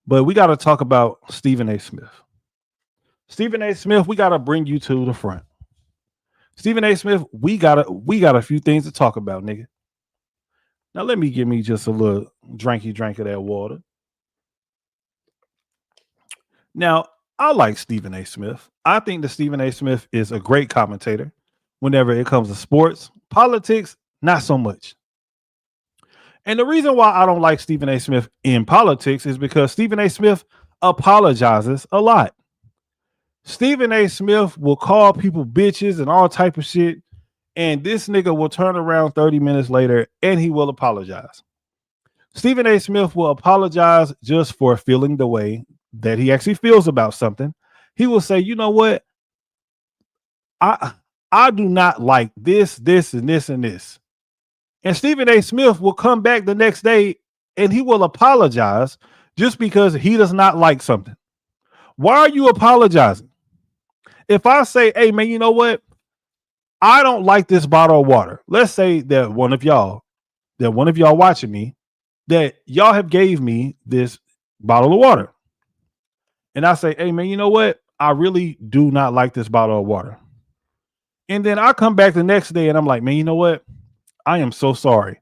But we got to talk about Stephen A. Smith. Stephen A. Smith, we got to bring you to the front. Stephen A. Smith, we got a few things to talk about, nigga. Now let me give me just a little drinky drink of that water. Now, I like Stephen A. Smith. I think that Stephen A. Smith is a great commentator whenever it comes to sports. Politics, not so much. And the reason why I don't like Stephen A. Smith in politics is because Stephen A. Smith apologizes a lot. Stephen A. Smith will call people bitches and all type of shit, and this nigga will turn around 30 minutes later and he will apologize. Stephen A. Smith will apologize just for feeling the way that he actually feels about something. He will say, you know what? I do not like this, and this, and this. And Stephen A. Smith will come back the next day and he will apologize just because he does not like something. Why are you apologizing? If I say, hey, man, you know what? I don't like this bottle of water. Let's say that one of y'all watching me, that y'all have gave me this bottle of water. And I say, hey, man, you know what? I really do not like this bottle of water. And then I come back the next day and I'm like, man, you know what? I am so sorry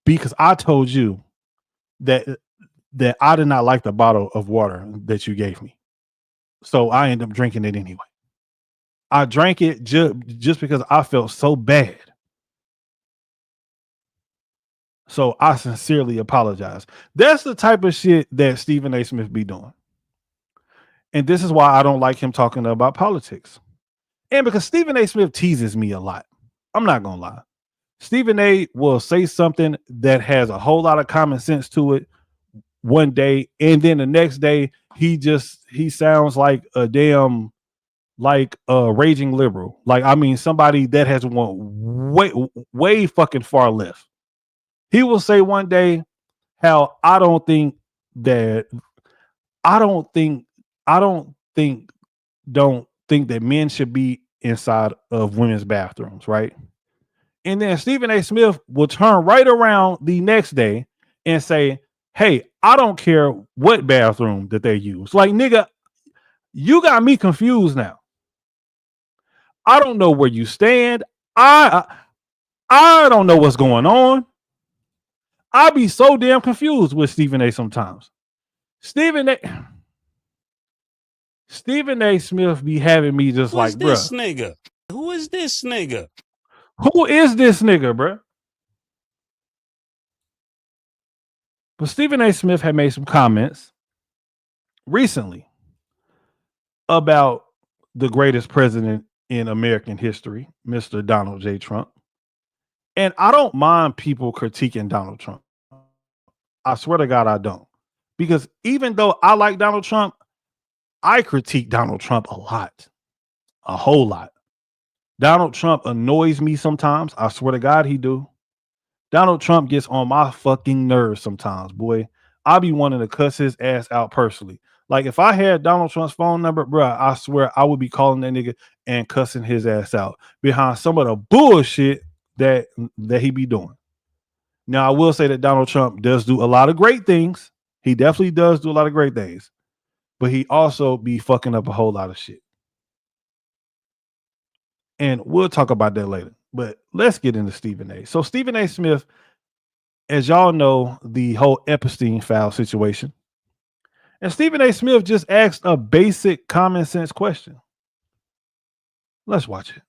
because I told you that I did not like the bottle of water that you gave me. So I ended up drinking it anyway. I drank it just because I felt so bad. So I sincerely apologize. That's the type of shit that Stephen A. Smith be doing. And this is why I don't like him talking about politics. And because Stephen A. Smith teases me a lot. I'm not going to lie. Stephen A. will say something that has a whole lot of common sense to it one day, and then the next day he sounds like a damn raging liberal. Like, I mean, somebody that has went way fucking far left. He will say one day how I don't think that men should be inside of women's bathrooms, right? And then Stephen A. Smith will turn right around the next day and say, hey, I don't care what bathroom that they use. Like, nigga, you got me confused now. I don't know where you stand. I don't know what's going on. I be so damn confused with Stephen A. sometimes. Stephen A. Smith be having me just like, bruh. This nigga? Who is this nigga? Who is this nigga, bruh? But Stephen A. Smith had made some comments recently about the greatest president in American history, Mr. Donald J. Trump. And I don't mind people critiquing Donald Trump. I swear to God, I don't. Because even though I like Donald Trump, I critique Donald Trump a lot. A whole lot. Donald Trump annoys me sometimes. I swear to God, he do. Donald Trump gets on my fucking nerves sometimes, boy. I be wanting to cuss his ass out personally. Like, if I had Donald Trump's phone number, bruh, I swear I would be calling that nigga and cussing his ass out behind some of the bullshit that he be doing. Now, I will say that Donald Trump does do a lot of great things. He definitely does do a lot of great things. But he also be fucking up a whole lot of shit. And we'll talk about that later. But let's get into Stephen A. So Stephen A. Smith, as y'all know, the whole Epstein file situation. And Stephen A. Smith just asked a basic common sense question. Let's watch it.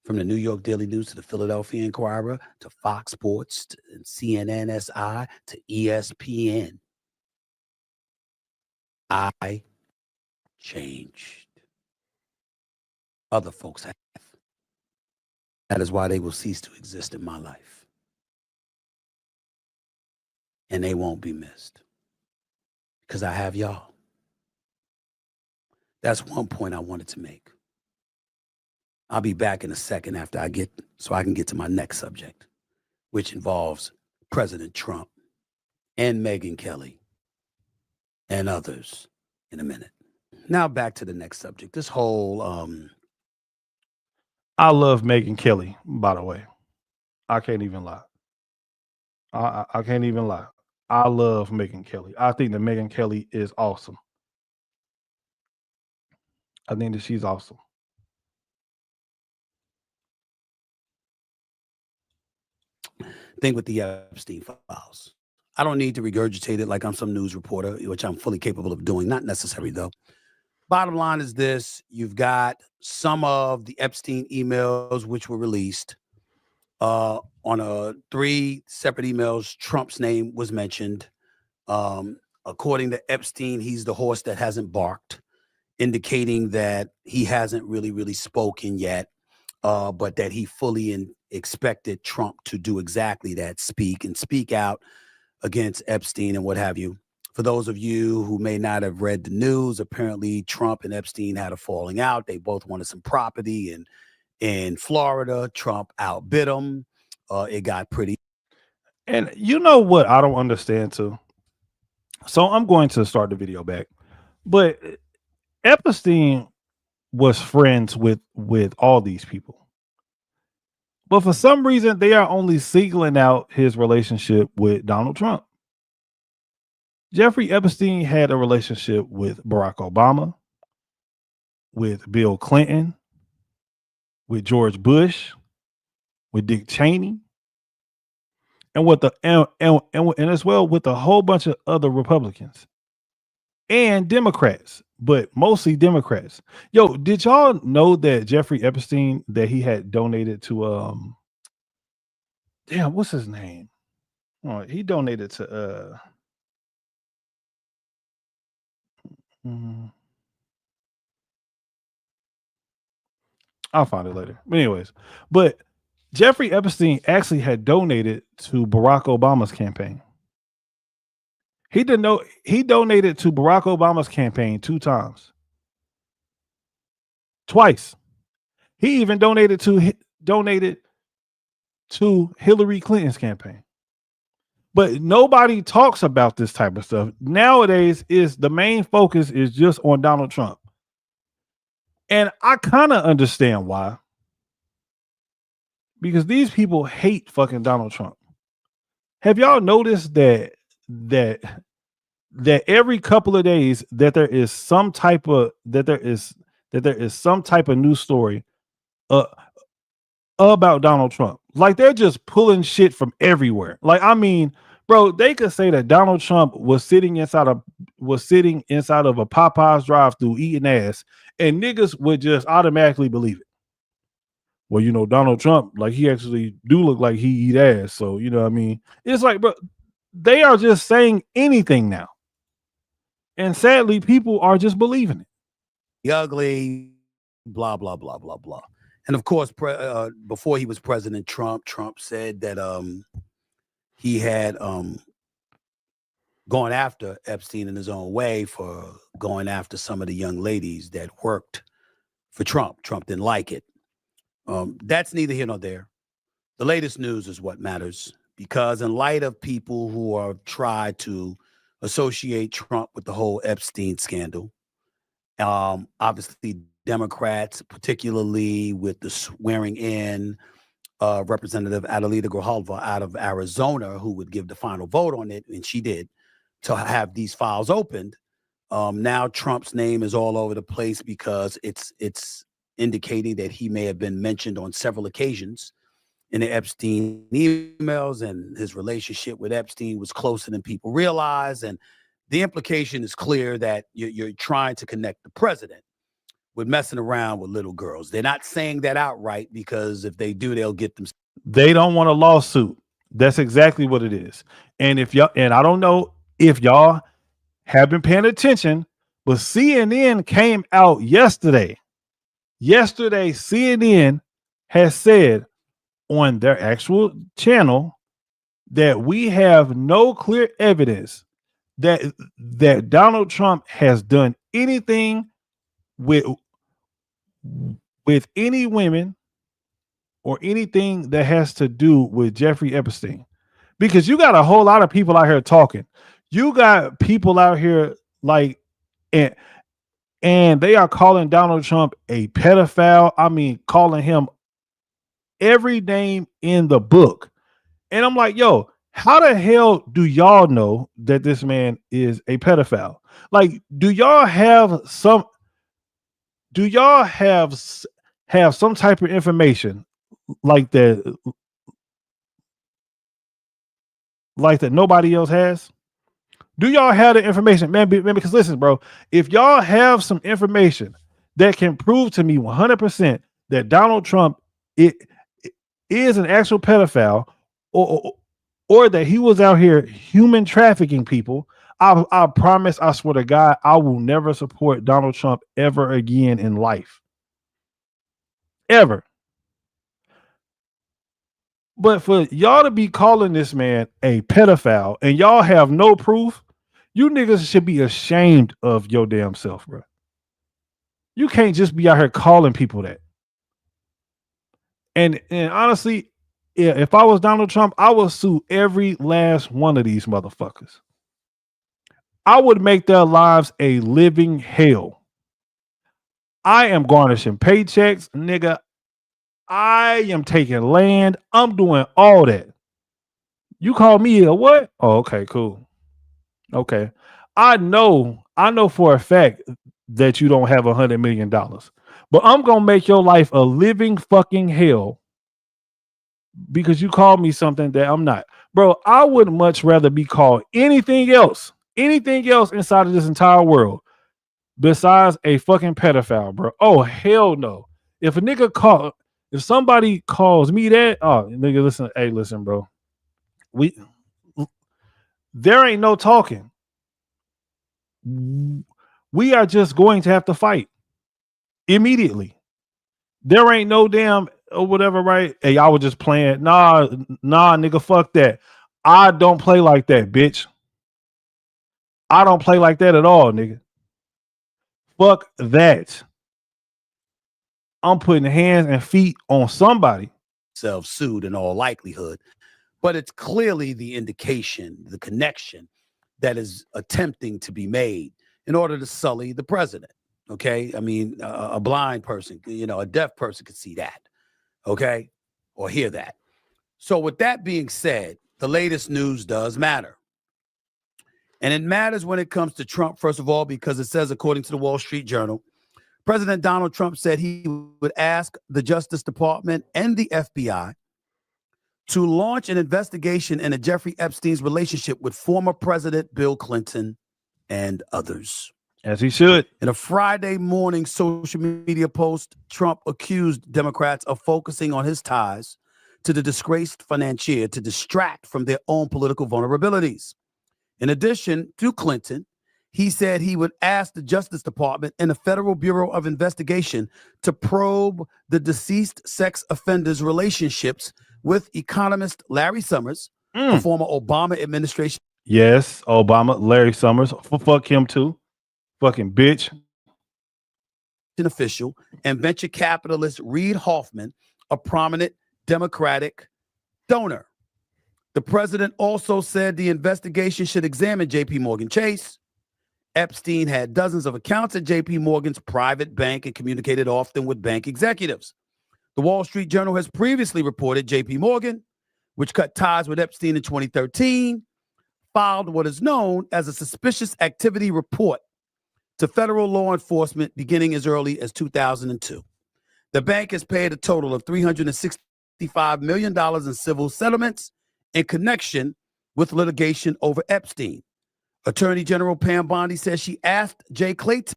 From the New York Daily News to the Philadelphia Inquirer to Fox Sports to CNN SI to ESPN. I changed. Other folks have. That is why they will cease to exist in my life. And they won't be missed. Because I have y'all. That's one point I wanted to make. I'll be back in a second after I can get to my next subject, which involves President Trump and Megyn Kelly and others in a minute. Now back to the next subject. This whole I love Megyn Kelly, by the way. I can't even lie. I can't even lie. I love Megyn Kelly. I think that Megyn Kelly is awesome. I think that she's awesome. Thing with the Epstein files. I don't need to regurgitate it like I'm some news reporter, which I'm fully capable of doing. Not necessary, though. Bottom line is this. You've got some of the Epstein emails which were released. On 3 separate emails, Trump's name was mentioned. According to Epstein, he's the horse that hasn't barked, indicating that he hasn't really spoken yet, but that he fully expected Trump to do exactly that, speak out against Epstein and what have you. For those of you who may not have read the news, apparently Trump and Epstein had a falling out. They both wanted some property in Florida. Trump outbid him. It got pretty. And you know what I don't understand too? So I'm going to start the video back. But Epstein was friends with all these people. But for some reason, they are only singling out his relationship with Donald Trump. Jeffrey Epstein had a relationship with Barack Obama, with Bill Clinton, with George Bush, with Dick Cheney, and with and as well with a whole bunch of other Republicans and Democrats, but mostly Democrats. Yo, did y'all know that Jeffrey Epstein, that he had donated to damn, what's his name? Oh, he donated to I'll find it later. But anyways, but Jeffrey Epstein actually had donated to Barack Obama's campaign. He donated to Barack Obama's campaign 2 times. Twice. He even donated to Hillary Clinton's campaign. But nobody talks about this type of stuff. Nowadays, the main focus is just on Donald Trump. And I kind of understand why. Because these people hate fucking Donald Trump. Have y'all noticed that every couple of days that there is some type of news story about Donald Trump? Like they're just pulling shit from everywhere. Like, I mean, bro, they could say that Donald Trump was sitting inside of a Popeyes drive-thru eating ass, and niggas would just automatically believe it. Well, you know, Donald Trump, like he actually do look like he eat ass. So, you know what I mean? It's like, bro, they are just saying anything now. And sadly, people are just believing it. The ugly, blah, blah, blah, blah, blah. And of course, before he was President Trump said that he had gone after Epstein in his own way for going after some of the young ladies that worked for Trump. Trump didn't like it. That's neither here nor there. The latest news is what matters, because in light of people who are tried to associate Trump with the whole Epstein scandal, obviously Democrats, particularly with the swearing in Representative Adelita Grijalva out of Arizona, who would give the final vote on it, and she did, to have these files opened. Now Trump's name is all over the place because it's indicating that he may have been mentioned on several occasions in the Epstein emails, and his relationship with Epstein was closer than people realize. And the implication is clear that you're trying to connect the president with messing around with little girls. They're not saying that outright, because if they do, they'll get them. They don't want a lawsuit. That's exactly what it is. And if y'all, and I don't know if y'all have been paying attention, but CNN came out yesterday. Yesterday, CNN has said on their actual channel that we have no clear evidence that Donald Trump has done anything with any women or anything that has to do with Jeffrey Epstein. Because you got a whole lot of people out here talking. You got people out here like, and they are calling Donald Trump a pedophile. I mean, calling him every name in the book. And I'm like, yo, how the hell do y'all know that this man is a pedophile? Like, do y'all have some type of information like that nobody else has? Do y'all have the information, man? Because listen, bro, if y'all have some information that can prove to me 100% that Donald Trump is an actual pedophile, or that he was out here human trafficking people, I promise, I swear to God, I will never support Donald Trump ever again in life. Ever. But for y'all to be calling this man a pedophile and y'all have no proof, you niggas should be ashamed of your damn self, bro. You can't just be out here calling people that. And honestly, if I was Donald Trump, I would sue every last one of these motherfuckers. I would make their lives a living hell. I am garnishing paychecks, nigga. I am taking land. I'm doing all that. You call me a what? Oh, okay, cool. Okay. I know for a fact that you don't have $100 million, but I'm going to make your life a living fucking hell because you called me something that I'm not. Bro, I would much rather be called anything else inside of this entire world besides a fucking pedophile, bro. Oh, hell no. If somebody calls me that, oh, nigga, listen, bro. There ain't no talking. We are just going to have to fight immediately. There ain't no damn or whatever, right? Hey, I was just playing. Nah, nigga, fuck that. I don't play like that, bitch. I don't play like that at all, nigga. Fuck that. I'm putting hands and feet on somebody. Self-sued in all likelihood. But it's clearly the indication, the connection that is attempting to be made in order to sully the president. Okay. I mean, a blind person, a deaf person could see that. Okay. Or hear that. So with that being said, the latest news does matter. And it matters when it comes to Trump, first of all, because it says, according to the Wall Street Journal, President Donald Trump said he would ask the Justice Department and the FBI to launch an investigation into Jeffrey Epstein's relationship with former President Bill Clinton and others. As he should. In a Friday morning social media post, Trump accused Democrats of focusing on his ties to the disgraced financier to distract from their own political vulnerabilities. In addition to Clinton, he said he would ask the Justice Department and the Federal Bureau of Investigation to probe the deceased sex offenders' relationships with economist Larry Summers, a former Obama administration. Yes, Obama, Larry Summers. Fuck him too. Fucking bitch. Official and venture capitalist Reid Hoffman, a prominent Democratic donor. The president also said the investigation should examine J.P. Morgan Chase. Epstein had dozens of accounts at J.P. Morgan's private bank and communicated often with bank executives. The Wall Street Journal has previously reported J.P. Morgan, which cut ties with Epstein in 2013, filed what is known as a suspicious activity report to federal law enforcement beginning as early as 2002. The bank has paid a total of $365 million in civil settlements in connection with litigation over Epstein. Attorney General Pam Bondi says she asked Jay Clayton.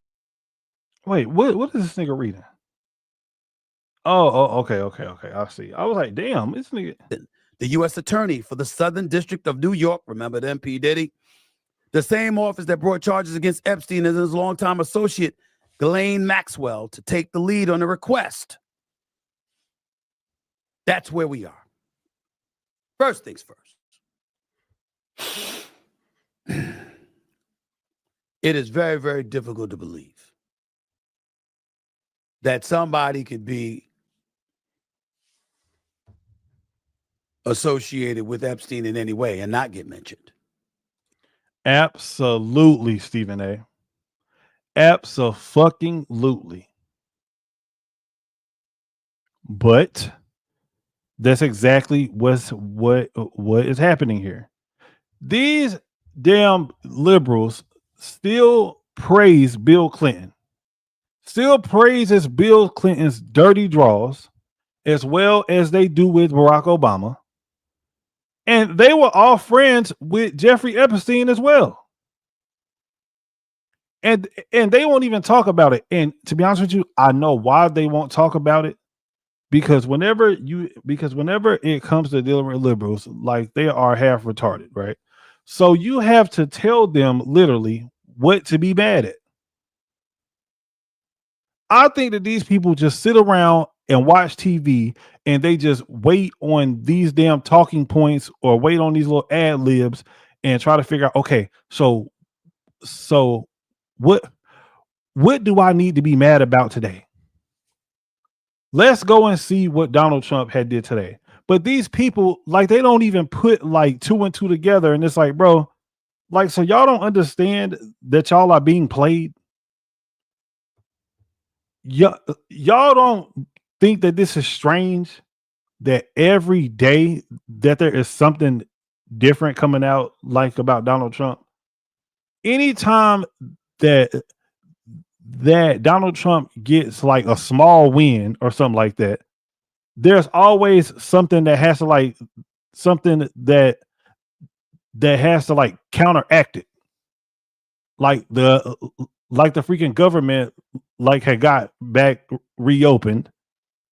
Wait, what is this nigga reading? Oh, okay. I see. I was like, damn, this nigga. The U.S. Attorney for the Southern District of New York, remember the MP Diddy, the same office that brought charges against Epstein and his longtime associate, Ghislaine Maxwell, to take the lead on the request. That's where we are. First things first. It is very, very difficult to believe that somebody could be associated with Epstein in any way and not get mentioned. Absolutely, Stephen A. Abso-fucking-lutely. But that's exactly what is happening here. These damn liberals still praise Bill Clinton, still praises Bill Clinton's dirty draws, as well as they do with Barack Obama. And they were all friends with Jeffrey Epstein as well. And they won't even talk about it. And to be honest with you, I know why they won't talk about it. Because whenever it comes to dealing with liberals, like, they are half retarded, right? So you have to tell them literally what to be mad at. I think that these people just sit around and watch TV and they just wait on these damn talking points or wait on these little ad libs and try to figure out, okay, so what do I need to be mad about today? Let's go and see what Donald Trump had did today. But these people, like, they don't even put like 2 and 2 together. And it's like, bro, like, so y'all don't understand that y'all are being played. Y'all don't think that this is strange, that every day that there is something different coming out, like, about Donald Trump. Anytime that Donald Trump gets like a small win or something like that, there's always something that has to like counteract it. Like the freaking government like had got back reopened,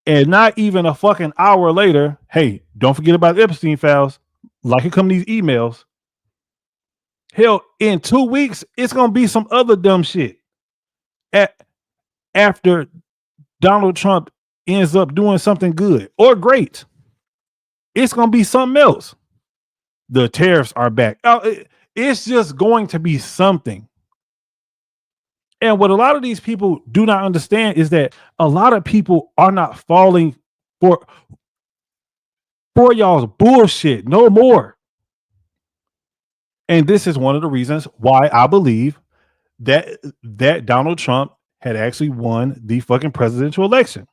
and not even a fucking hour later, hey, don't forget about the Epstein files. Like, here come these emails. Hell, in 2 weeks, it's gonna be some other dumb shit. After Donald Trump ends up doing something good or great, it's going to be something else. The tariffs are back. It's just going to be something. And what a lot of these people do not understand is that a lot of people are not falling for y'all's bullshit no more. And this is one of the reasons why I believe that Donald Trump had actually won the fucking presidential election.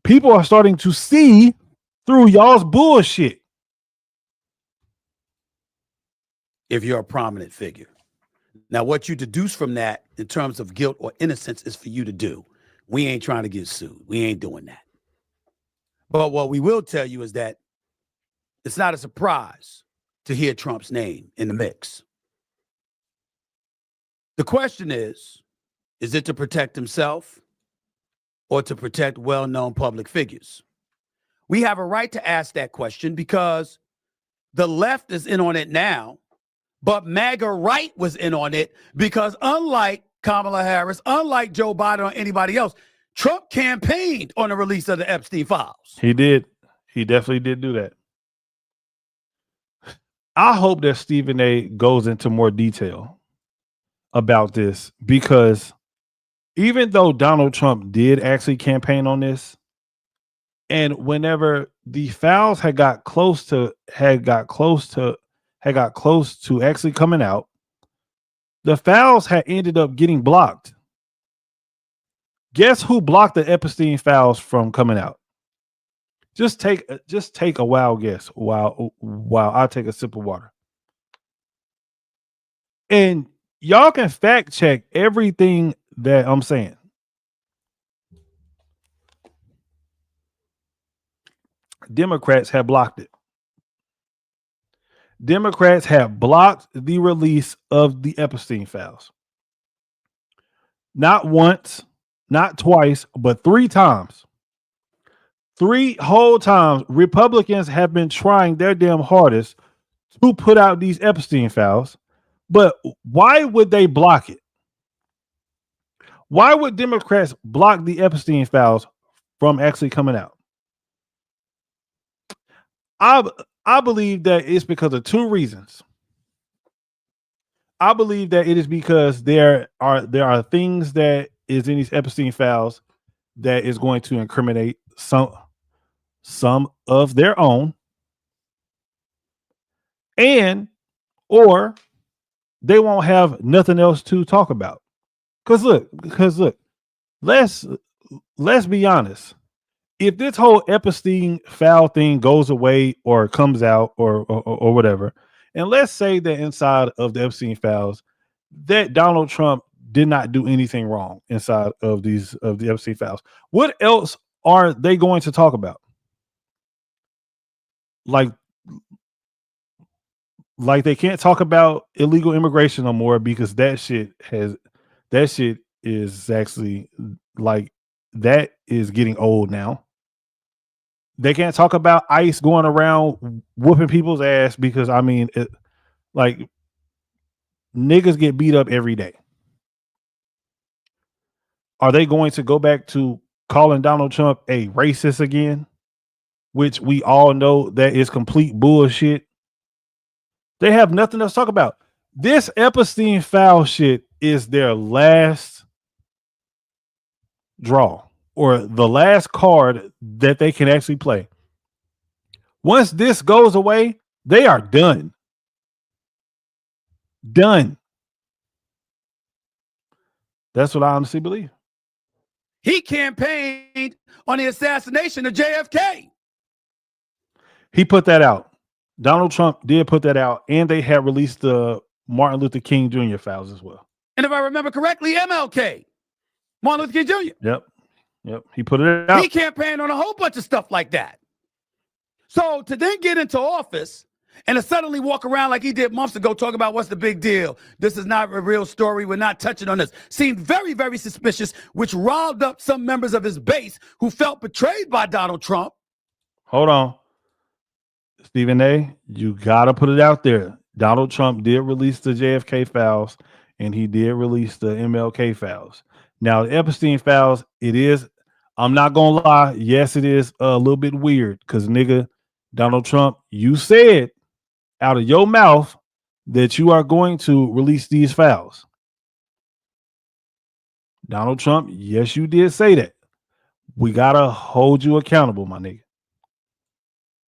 People are starting to see through y'all's bullshit. If you're a prominent figure. Now, what you deduce from that in terms of guilt or innocence is for you to do. We ain't trying to get sued. We ain't doing that. But what we will tell you is that it's not a surprise to hear Trump's name in the mix. The question is it to protect himself or to protect well-known public figures? We have a right to ask that question because the left is in on it now, but MAGA right was in on it because unlike Kamala Harris, unlike Joe Biden or anybody else, Trump campaigned on the release of the Epstein files. He did. He definitely did do that. I hope that Stephen A. goes into more detail about this because even though Donald Trump did actually campaign on this, and whenever the files had got close to actually coming out, the files had ended up getting blocked. Guess who blocked the Epstein files from coming out? Just take a wild guess while I take a sip of water. And y'all can fact check everything that I'm saying. Democrats have blocked it. Democrats have blocked the release of the Epstein files. Not once, not twice, but 3 times. 3 whole times, Republicans have been trying their damn hardest to put out these Epstein files. But why would they block it? Why would Democrats block the Epstein files from actually coming out? I believe that it's because of 2 reasons. I believe that it is because there are things that is in these Epstein files that is going to incriminate some of their own, or they won't have nothing else to talk about. Because look, let's be honest. If this whole Epstein file thing goes away or comes out or whatever, and let's say that inside of the Epstein files that Donald Trump did not do anything wrong inside of the Epstein files, what else are they going to talk about? Like they can't talk about illegal immigration no more because that shit is actually like that is getting old now. They can't talk about ICE going around whooping people's ass because like niggas get beat up every day. Are they going to go back to calling Donald Trump a racist again? Which we all know that is complete bullshit. They have nothing else to talk about. This Epstein file shit is their last draw or the last card that they can actually play. Once this goes away, they are done. Done. That's what I honestly believe. He campaigned on the assassination of JFK. He put that out. Donald Trump did put that out, and they had released the Martin Luther King Jr. files as well. And if I remember correctly, MLK, Martin Luther King Jr. Yep. He put it out. He campaigned on a whole bunch of stuff like that. So to then get into office and to suddenly walk around like he did months ago, talking about what's the big deal? This is not a real story. We're not touching on this. Seemed very, very suspicious, which riled up some members of his base who felt betrayed by Donald Trump. Hold on. Stephen A., you got to put it out there. Donald Trump did release the JFK files, and he did release the MLK files. Now, the Epstein files, it is, I'm not going to lie, yes, it is a little bit weird because, nigga, Donald Trump, you said out of your mouth that you are going to release these files. Donald Trump, yes, you did say that. We got to hold you accountable, my nigga.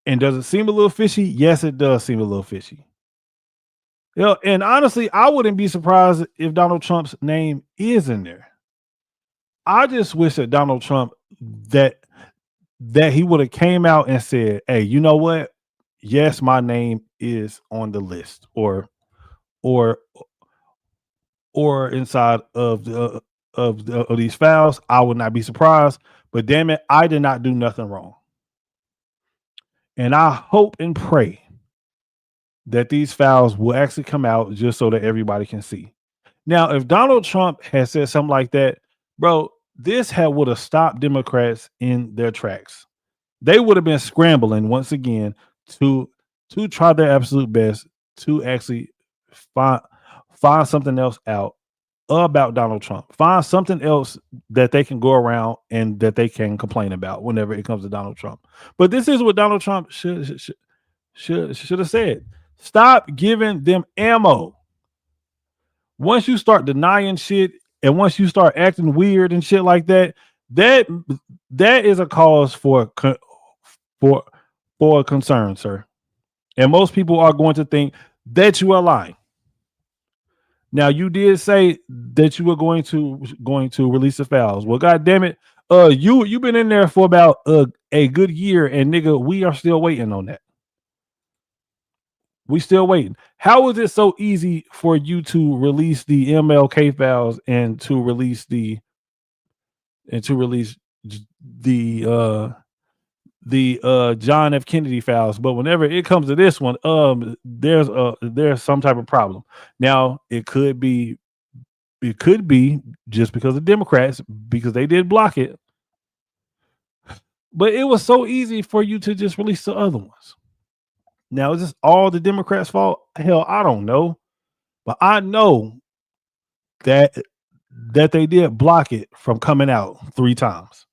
And does it seem a little fishy? Yes, it does seem a little fishy. And honestly, I wouldn't be surprised if Donald Trump's name is in there. I just wish that Donald Trump that he would have came out and said, "Hey, you know what? Yes, my name is on the list, or or inside of of these files. I would not be surprised. But damn it, I did not do nothing wrong. And I hope and pray that these files will actually come out just so that everybody can see. Now, if Donald Trump had said something like that, bro, this would have stopped Democrats in their tracks. They would have been scrambling once again to try their absolute best to actually find something else out about Donald Trump. Find something else that they can go around and that they can complain about whenever it comes to Donald Trump. But this is what Donald Trump should have said. Stop giving them ammo. Once you start denying shit and once you start acting weird and shit like that, that is a cause for concern, sir. And most people are going to think that you are lying. Now, you did say that you were going to release the files. Well, God damn it, you've been in there for about a good year, and nigga, we are still waiting on that. We still waiting. How is it so easy for you to release the MLK files and to release the John F. Kennedy files, but whenever it comes to this one, there's some type of problem. Now, it could be just because of Democrats, because they did block it. But it was so easy for you to just release the other ones. Now, is this all the Democrats' fault? Hell, I don't know. But I know that they did block it from coming out 3 times.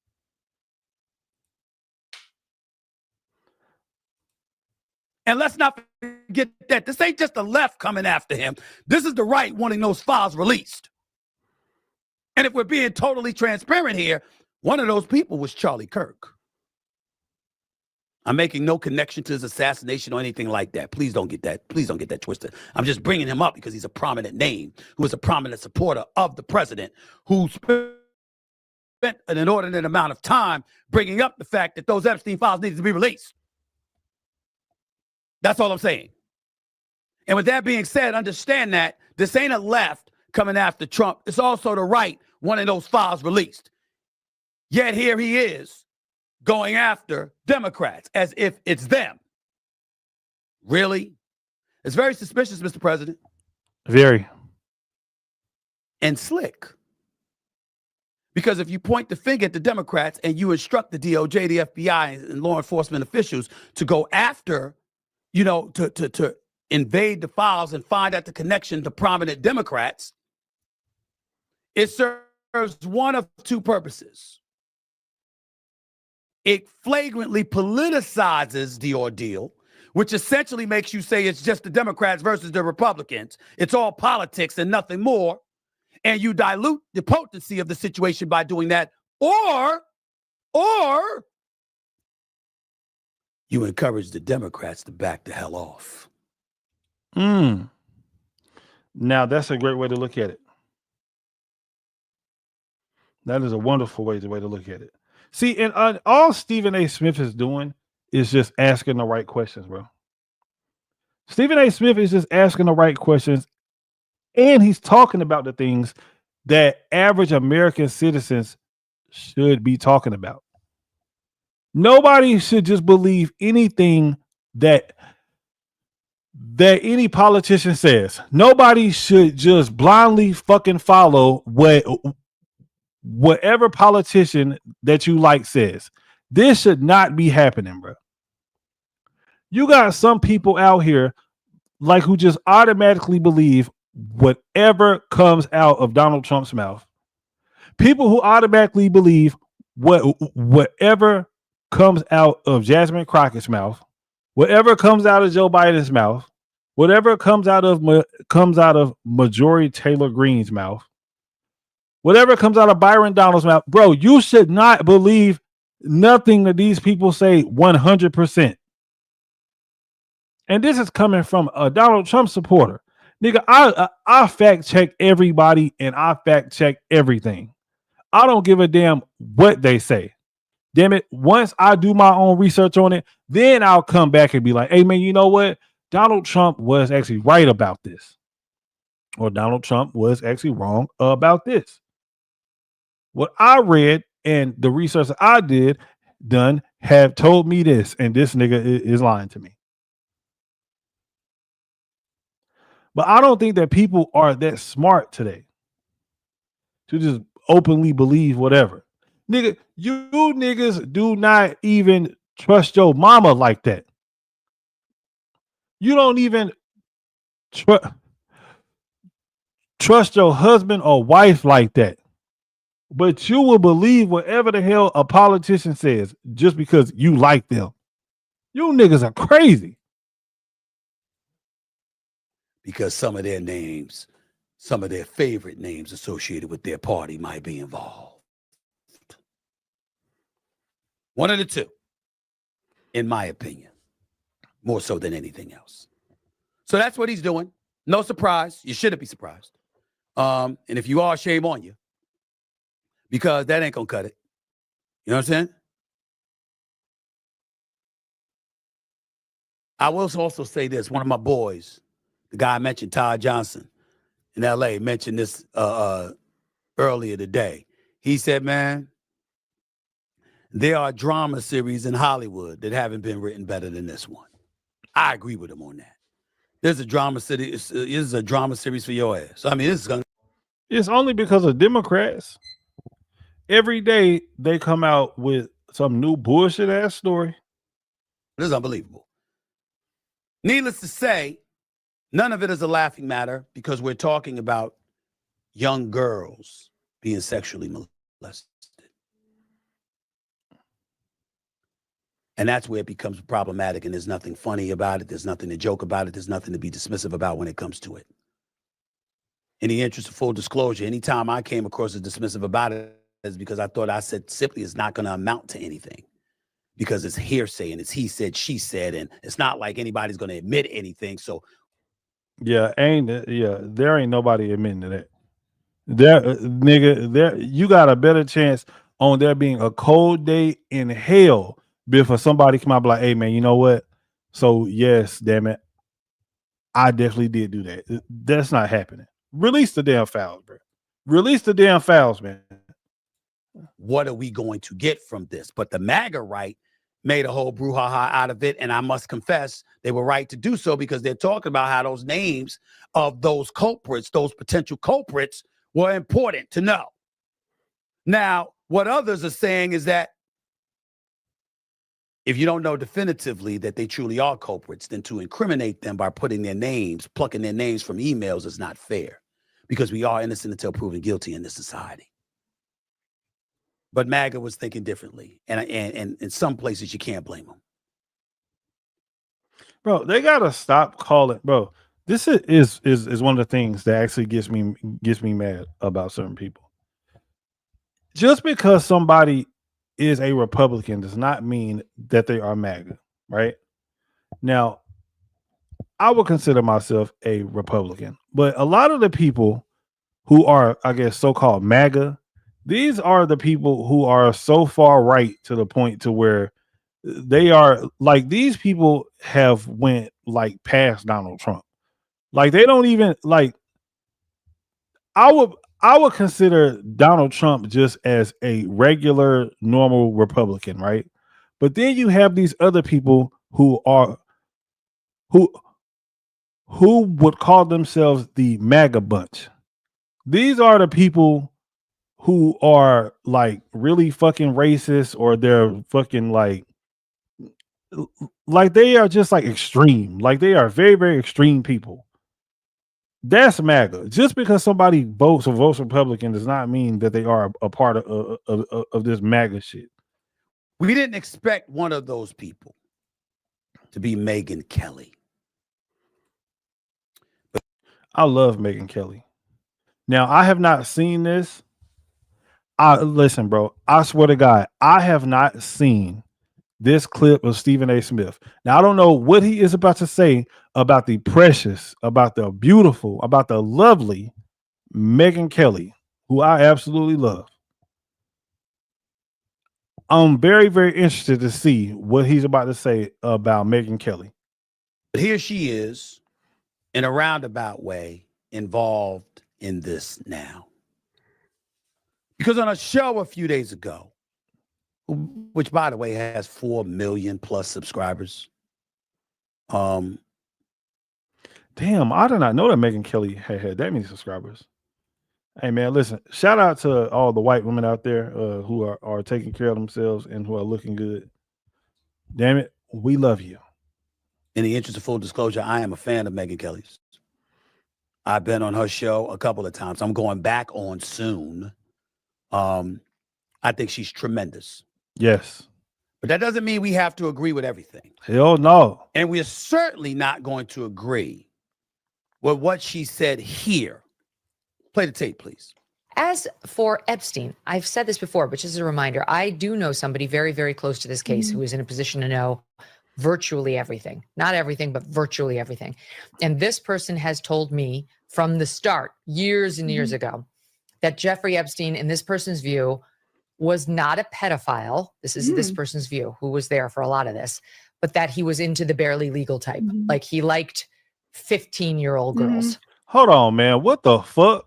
And let's not forget that this ain't just the left coming after him. This is the right wanting those files released. And if we're being totally transparent here, one of those people was Charlie Kirk. I'm making no connection to his assassination or anything like that. Please don't get that. Please don't get that twisted. I'm just bringing him up because he's a prominent name, who is a prominent supporter of the president, who spent an inordinate amount of time bringing up the fact that those Epstein files needed to be released. That's all I'm saying. And with that being said, understand that this ain't a left coming after Trump. It's also the right wanting those files released. Yet here he is going after Democrats as if it's them. Really? It's very suspicious, Mr. President. Very. And slick. Because if you point the finger at the Democrats and you instruct the DOJ, the FBI, and law enforcement officials to go after, to invade the files and find out the connection to prominent Democrats, it serves one of 2 purposes. It flagrantly politicizes the ordeal, which essentially makes you say it's just the Democrats versus the Republicans. It's all politics and nothing more. And you dilute the potency of the situation by doing that. Or you encourage the Democrats to back the hell off. Now, that's a great way to look at it. That is a wonderful way to look at it. See, and all Stephen A. Smith is doing is just asking the right questions, bro. Stephen A. Smith is just asking the right questions, and he's talking about the things that average American citizens should be talking about. Nobody should just believe anything that any politician says. Nobody should just blindly fucking follow whatever politician that you like says. This should not be happening, bro. You got some people out here like who just automatically believe whatever comes out of Donald Trump's mouth. People who automatically believe whatever comes out of Jasmine Crockett's mouth, whatever comes out of Joe Biden's mouth, whatever comes out of Marjorie Taylor Greene's mouth, whatever comes out of Byron Donald's mouth, bro, you should not believe nothing that these people say 100%. And this is coming from a Donald Trump supporter. Nigga, I fact check everybody and I fact check everything. I don't give a damn what they say. Damn it. Once I do my own research on it, then I'll come back and be like, hey, man, you know what? Donald Trump was actually right about this. Or Donald Trump was actually wrong about this. What I read and the research that I done have told me this, and this nigga is lying to me. But I don't think that people are that smart today to just openly believe whatever. Nigga, you niggas do not even trust your mama like that. You don't even trust your husband or wife like that. But you will believe whatever the hell a politician says just because you like them. You niggas are crazy. Because some of their names, some of their favorite names associated with their party might be involved. One of the two, in my opinion, more so than anything else. So that's what he's doing. No surprise. You shouldn't be surprised. And if you are, shame on you. Because that ain't going to cut it. You know what I'm saying? I will also say this. One of my boys, the guy I mentioned, Todd Johnson in LA, mentioned this earlier today. He said, man, there are drama series in Hollywood that haven't been written better than this one. I agree with him on that. There's a drama series. This is a drama series for your ass. I mean, this is going to. It's only because of Democrats. Every day they come out with some new bullshit ass story. This is unbelievable. Needless to say, none of it is a laughing matter because we're talking about young girls being sexually molested. And that's where it becomes problematic, and there's nothing funny about it. There's nothing to joke about it. There's nothing to be dismissive about when it comes to it. In the interest of full disclosure, anytime I came across a dismissive about it, is because I thought I said simply it's not going to amount to anything because it's hearsay and it's he said, she said, and it's not like anybody's going to admit anything. So, there ain't nobody admitting to that. There, you got a better chance on there being a cold day in hell before somebody come out and be like, hey, man, you know what? So, yes, damn it. I definitely did do that. That's not happening. Release the damn files, bro. Release the damn files, man. What are we going to get from this? But the MAGA right made a whole brouhaha out of it. And I must confess, they were right to do so because they're talking about how those names of those culprits, those potential culprits, were important to know. Now, what others are saying is that if you don't know definitively that they truly are culprits, then to incriminate them by putting their names, plucking their names from emails is not fair because we are innocent until proven guilty in this society. But MAGA was thinking differently. And in some places, you can't blame them. Bro, they got to stop calling. Bro, this is one of the things that actually gets me mad about certain people. Just because somebody is a Republican does not mean that they are MAGA, right? Now, I would consider myself a Republican. But a lot of the people who are, I guess, so-called MAGA, these are the people who are so far right to the point to where they are like these people have went like past Donald Trump. Like they don't even like I would consider Donald Trump just as a regular normal Republican, right? But then you have these other people who would call themselves the MAGA bunch. These are the people who are like really fucking racist or they're fucking like they are just like extreme. Like they are very, very extreme people. That's MAGA. Just because somebody votes Republican does not mean that they are a part of this MAGA shit. We didn't expect one of those people to be Megyn Kelly. I love Megyn Kelly. Now, I have not seen this. Listen, bro, I swear to God, I have not seen this clip of Stephen A. Smith. Now, I don't know what he is about to say about the precious, about the beautiful, about the lovely Megyn Kelly, who I absolutely love. I'm very, very interested to see what he's about to say about Megyn Kelly. But here she is, in a roundabout way, involved in this now. Because on a show a few days ago, which by the way has 4 million plus subscribers. Damn, I did not know that Megyn Kelly had that many subscribers. Hey man, listen, shout out to all the white women out there who are taking care of themselves and who are looking good. Damn it, we love you. In the interest of full disclosure, I am a fan of Megyn Kelly's. I've been on her show a couple of times. I'm going back on soon. I think she's tremendous. Yes. But that doesn't mean we have to agree with everything. Hell no. And we're certainly not going to agree with what she said here. Play the tape, please. As for Epstein, I've said this before, but just as a reminder, I do know somebody very, very close to this case who is in a position to know virtually everything. Not everything, but virtually everything. And this person has told me from the start, years and years ago, that Jeffrey Epstein, in this person's view, was not a pedophile. This is this person's view, who was there for a lot of this, but that he was into the barely legal type. Like he liked 15-year-old girls. Hold on, man. What the fuck?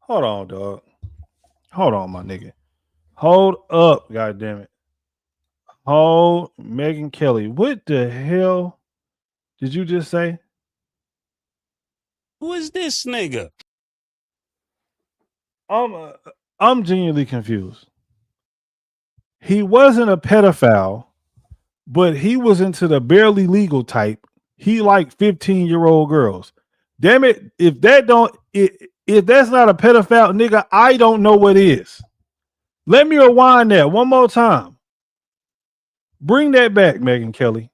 Hold on, dog. Hold on, my nigga. Hold up, goddammit. Hold Megyn Kelly. What the hell did you just say? Who is this nigga? I'm genuinely confused. He wasn't a pedophile, but he was into the barely legal type. He liked 15-year-old girls. Damn it! If that's not a pedophile, nigga, I don't know what is. Let me rewind that one more time. Bring that back, Megyn Kelly.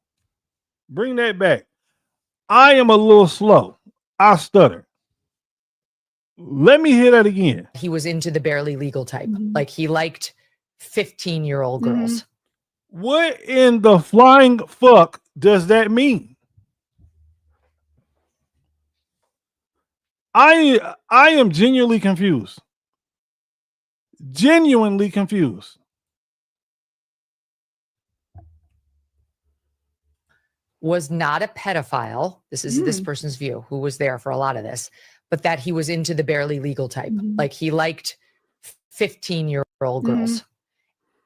Bring that back. I am a little slow. I stutter. Let me hear that again. He was into the barely legal type. Like he liked 15-year-old girls. What in the flying fuck does that mean? I am genuinely confused. Genuinely confused. Was not a pedophile. This is this person's view, who was there for a lot of this, but that he was into the barely legal type. Like he liked 15-year-old girls.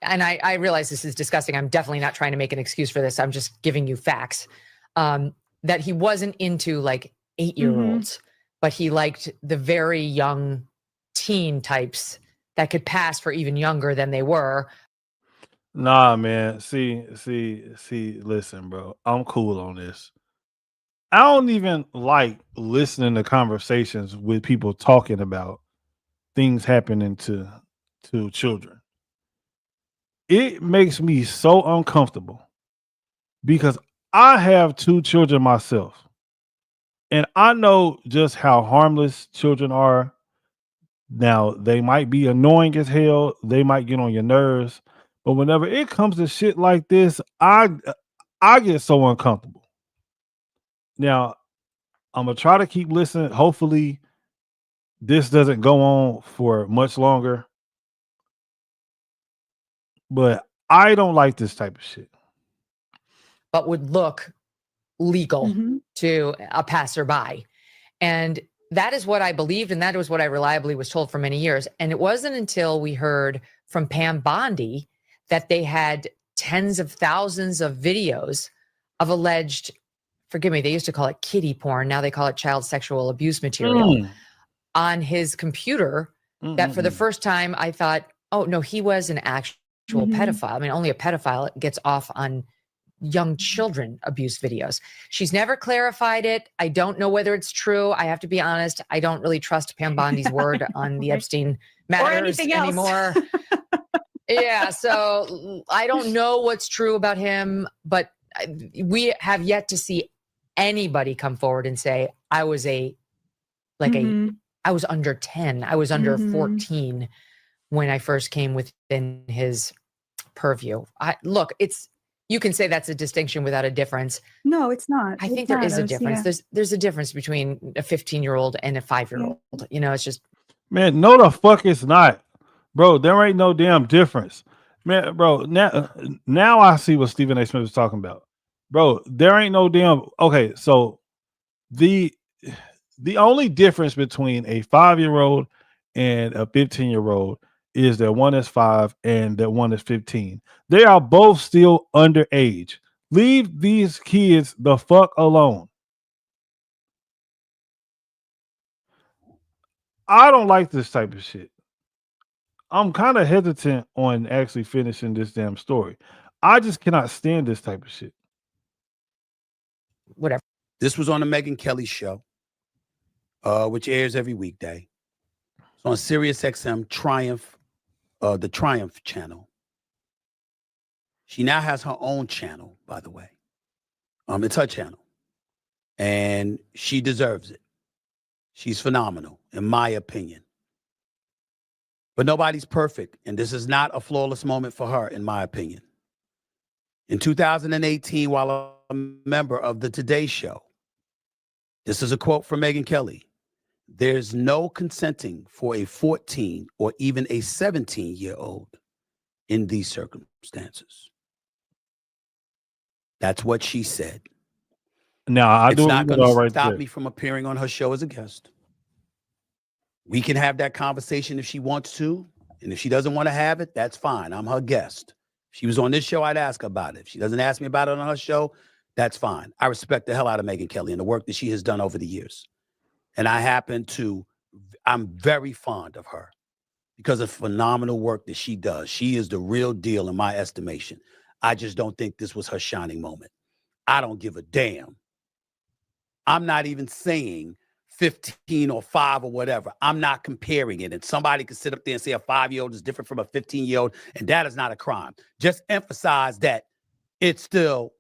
And I realize this is disgusting. I'm definitely not trying to make an excuse for this. I'm just giving you facts. That he wasn't into like 8-year-olds, but he liked the very young teen types that could pass for even younger than they were. Nah, man. See, listen, bro. I'm cool on this. I don't even like listening to conversations with people talking about things happening to children. It makes me so uncomfortable because I have 2 children myself. And I know just how harmless children are. Now, they might be annoying as hell. They might get on your nerves. But whenever it comes to shit like this, I get so uncomfortable. Now, I'm going to try to keep listening. Hopefully, this doesn't go on for much longer. But I don't like this type of shit. But would look legal to a passerby. And that is what I believed, and that was what I reliably was told for many years. And it wasn't until we heard from Pam Bondi that they had tens of thousands of videos of alleged, forgive me, they used to call it kiddie porn. Now they call it child sexual abuse material on his computer that for the first time I thought, oh no, he was an actual pedophile. I mean, only a pedophile gets off on young children abuse videos. She's never clarified it. I don't know whether it's true. I have to be honest. I don't really trust Pam Bondi's word on the Epstein matters anymore. Yeah, so I don't know what's true about him, but we have yet to see anybody come forward and say, I was I was under 10. I was under 14 when I first came within his purview. You can say that's a distinction without a difference. No, it's not. I think there is a difference. Yeah. There's a difference between a 15-year-old and a 5-year-old. You know, it's just, man, no the fuck it's not. Bro, there ain't no damn difference. Man, bro, now I see what Stephen A. Smith was talking about. Bro, there ain't no damn okay, so the only difference between a 5-year-old and a 15-year-old is that one is 5 and that one is 15. They are both still underage. Leave these kids the fuck alone. I don't like this type of shit. I'm kind of hesitant on actually finishing this damn story. I just cannot stand this type of shit. Whatever. This was on the Megyn Kelly show, which airs every weekday. It's on Sirius XM Triumph, the Triumph channel. She now has her own channel, by the way. It's her channel. And she deserves it. She's phenomenal, in my opinion. But nobody's perfect, and this is not a flawless moment for her, in my opinion. In 2018, while a member of the Today Show, this is a quote from Megyn Kelly, "There's no consenting for a 14 or even a 17-year-old in these circumstances." That's what she said. Now, I It's do not agree going with all to right stop there. me from appearing on her show as a guest. We can have that conversation if she wants to. And if she doesn't want to have it, that's fine. I'm her guest. If she was on this show, I'd ask her about it. If she doesn't ask me about it on her show, that's fine. I respect the hell out of Megyn Kelly and the work that she has done over the years. And I'm very fond of her because of phenomenal work that she does. She is the real deal in my estimation. I just don't think this was her shining moment. I don't give a damn. I'm not even saying 15 or 5 or whatever. I'm not comparing it. And somebody could sit up there and say a 5-year-old is different from a 15-year-old, and that is not a crime. Just emphasize that it's still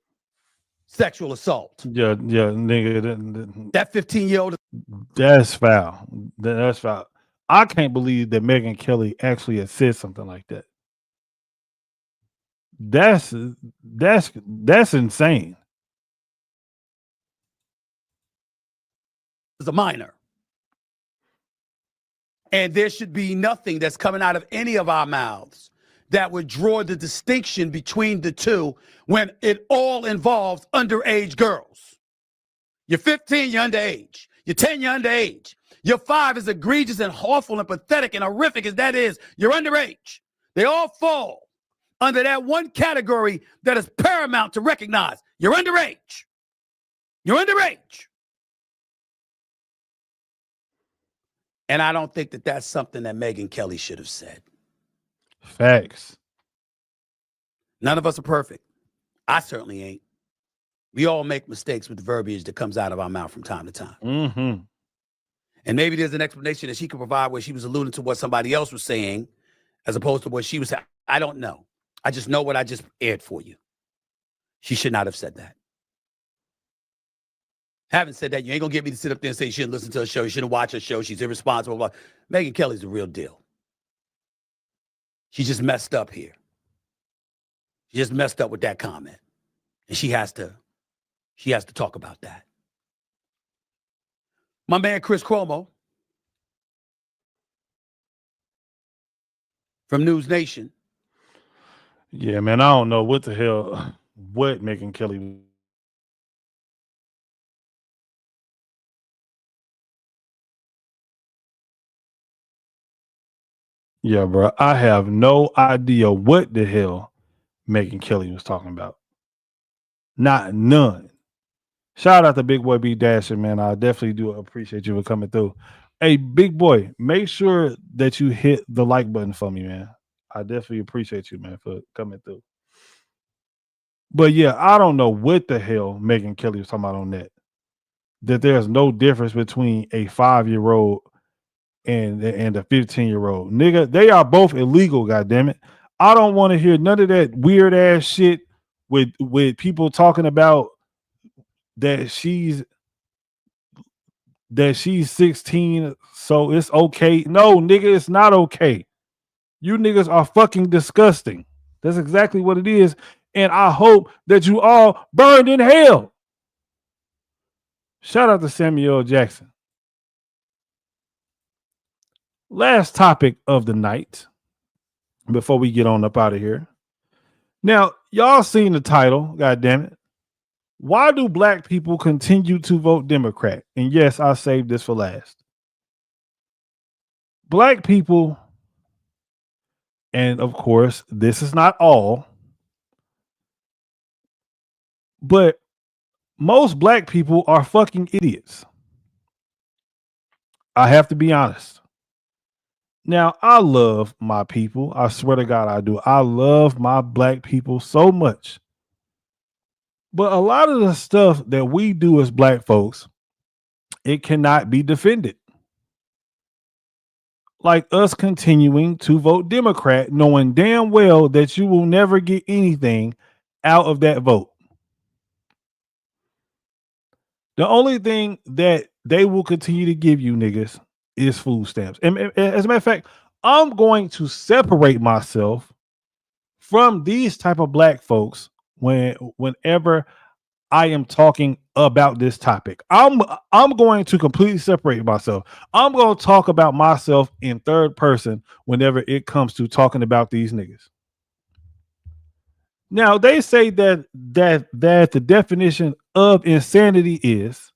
sexual assault. Yeah, nigga. That 15-year-old. That's foul. That's foul. I can't believe that Megyn Kelly actually had said something like that. That's insane. Is a minor. And there should be nothing that's coming out of any of our mouths that would draw the distinction between the two when it all involves underage girls. You're 15, you're underage. You're 10, you're underage. You're 5, as egregious and awful and pathetic and horrific as that is, you're underage. They all fall under that one category that is paramount to recognize. You're underage. You're underage. And I don't think that that's something that Megyn Kelly should have said. Facts. None of us are perfect. I certainly ain't. We all make mistakes with the verbiage that comes out of our mouth from time to time. Mm-hmm. And maybe there's an explanation that she could provide where she was alluding to what somebody else was saying as opposed to what she was saying. I don't know. I just know what I just aired for you. She should not have said that. Having said that, you ain't going to get me to sit up there and say you shouldn't listen to her show, you shouldn't watch her show, she's irresponsible. Blah. Megyn Kelly's the real deal. She just messed up here. She just messed up with that comment. And she has to talk about that. My man Chris Cuomo from News Nation. Yeah, man, I don't know what the hell, what Megyn Kelly. Yeah, bro, I have no idea what the hell Megyn Kelly was talking about. Not none. Shout out to Big Boy B Dasher, man. I definitely do appreciate you for coming through. Hey, Big Boy, make sure that you hit the like button for me, man. I definitely appreciate you, man, for coming through. But yeah, I don't know what the hell Megyn Kelly was talking about on that. That there's no difference between a 5-year-old and a 15-year-old. Nigga, they are both illegal, goddammit. I don't want to hear none of that weird ass shit with people talking about that she's 16, so it's okay. No, nigga, it's not okay. You niggas are fucking disgusting. That's exactly what it is. And I hope that you all burned in hell. Shout out to Samuel Jackson. Last topic of the night before we get on up out of here. Now, y'all seen the title, god damn it. Why do black people continue to vote Democrat? And yes, I saved this for last. Black people, and of course, this is not all, but most black people are fucking idiots. I have to be honest. Now, I love my people. I swear to God, I do. I love my black people so much. But a lot of the stuff that we do as black folks, it cannot be defended. Like us continuing to vote Democrat, knowing damn well that you will never get anything out of that vote. The only thing that they will continue to give you niggas is food stamps. And as a matter of fact, I'm going to separate myself from these type of black folks whenever I am talking about this topic. I'm going to completely separate myself. I'm going to talk about myself in third person whenever it comes to talking about these niggas. Now, they say that the definition of insanity is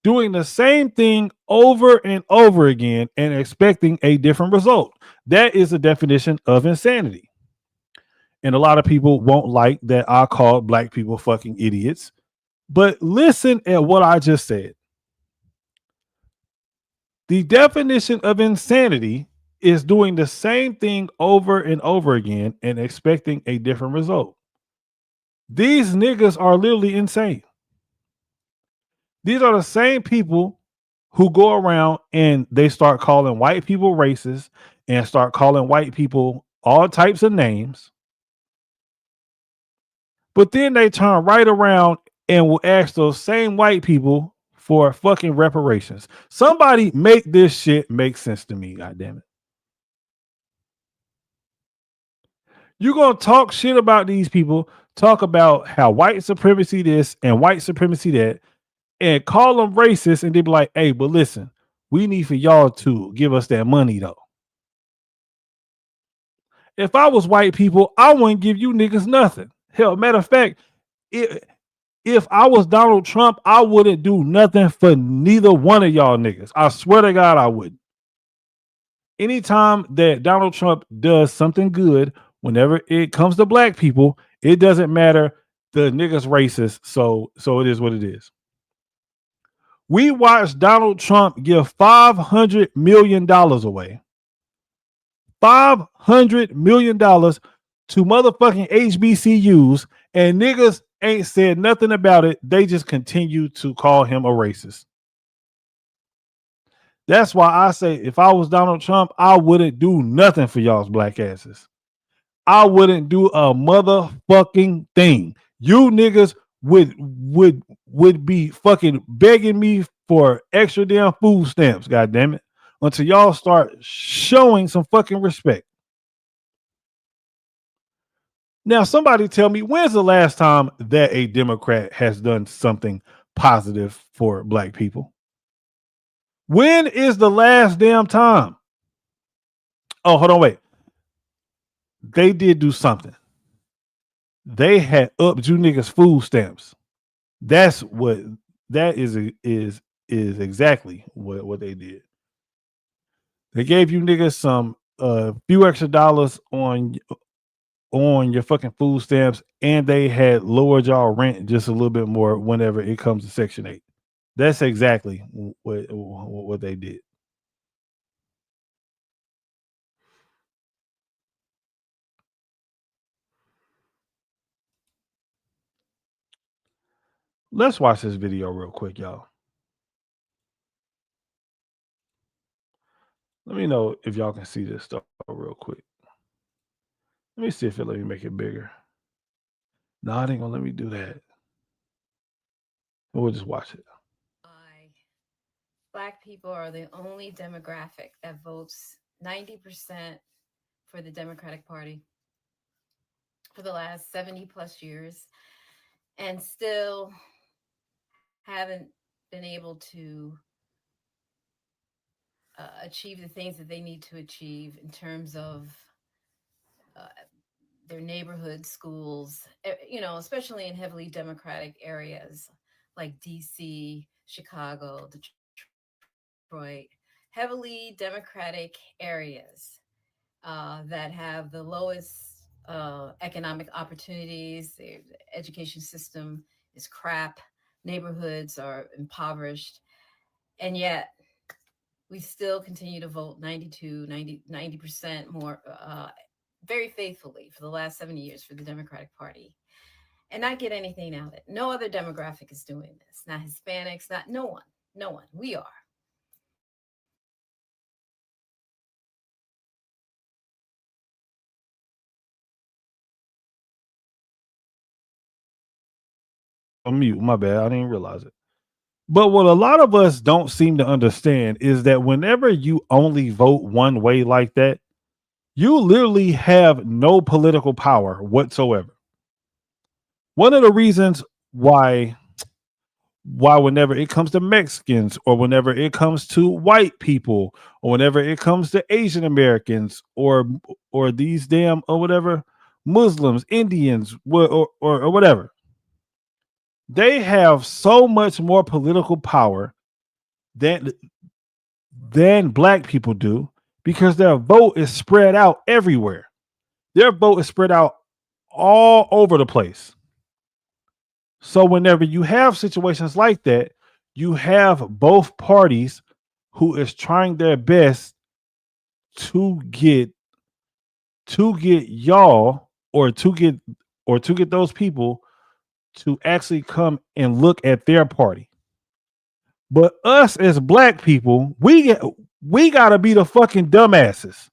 doing the same thing over and over again and expecting a different result. That is the definition of insanity. And a lot of people won't like that I call black people fucking idiots. But listen at what I just said. The definition of insanity is doing the same thing over and over again and expecting a different result. These niggas are literally insane. These are the same people who go around and they start calling white people racist and start calling white people all types of names. But then they turn right around and will ask those same white people for fucking reparations. Somebody make this shit make sense to me, goddammit. You're going to talk shit about these people, talk about how white supremacy this and white supremacy that, and call them racist, and they be like, hey, but listen, we need for y'all to give us that money, though. If I was white people, I wouldn't give you niggas nothing. Hell, matter of fact, if I was Donald Trump, I wouldn't do nothing for neither one of y'all niggas. I swear to God, I wouldn't. Anytime that Donald Trump does something good, whenever it comes to black people, it doesn't matter. The niggas racist, so it is what it is. We watched Donald Trump give $500 million away. $500 million to motherfucking HBCUs, and niggas ain't said nothing about it. They just continue to call him a racist. That's why I say if I was Donald Trump, I wouldn't do nothing for y'all's black asses. I wouldn't do a motherfucking thing. You niggas would be fucking begging me for extra damn food stamps, god damn it, until y'all start showing some fucking respect. Now, somebody tell me, when's the last time that a Democrat has done something positive for black people? When is the last damn time? Oh, hold on, wait. They did do something. They had upped you niggas food stamps. That is exactly what they did. They gave you niggas some few extra dollars on your fucking food stamps, and they had lowered y'all rent just a little bit more whenever it comes to Section 8. That's exactly what they did. Let's watch this video real quick, y'all. Let me know if y'all can see this stuff real quick. Let me see if it let me make it bigger. No, it ain't gonna let me do that. We'll just watch it. Black people are the only demographic that votes 90% for the Democratic Party for the last 70 plus years, and still haven't been able to achieve the things that they need to achieve in terms of their neighborhood schools, especially in heavily Democratic areas like DC, Chicago, Detroit, heavily Democratic areas that have the lowest economic opportunities. The education system is crap. Neighborhoods are impoverished. And yet we still continue to vote 90% more very faithfully for the last 70 years for the Democratic Party and not get anything out of it. No other demographic is doing this. Not Hispanics, no one. We are. On mute, my bad. I didn't realize it. But what a lot of us don't seem to understand is that whenever you only vote one way like that, you literally have no political power whatsoever. One of the reasons why whenever it comes to Mexicans, or whenever it comes to white people, or whenever it comes to Asian Americans, or these damn or whatever Muslims, Indians, or whatever, they have so much more political power than black people do, because their vote is spread out everywhere. Their vote is spread out all over the place. So whenever you have situations like that, you have both parties who is trying their best to get y'all or to get those people to actually come and look at their party. But us as black people, we gotta be the fucking dumbasses.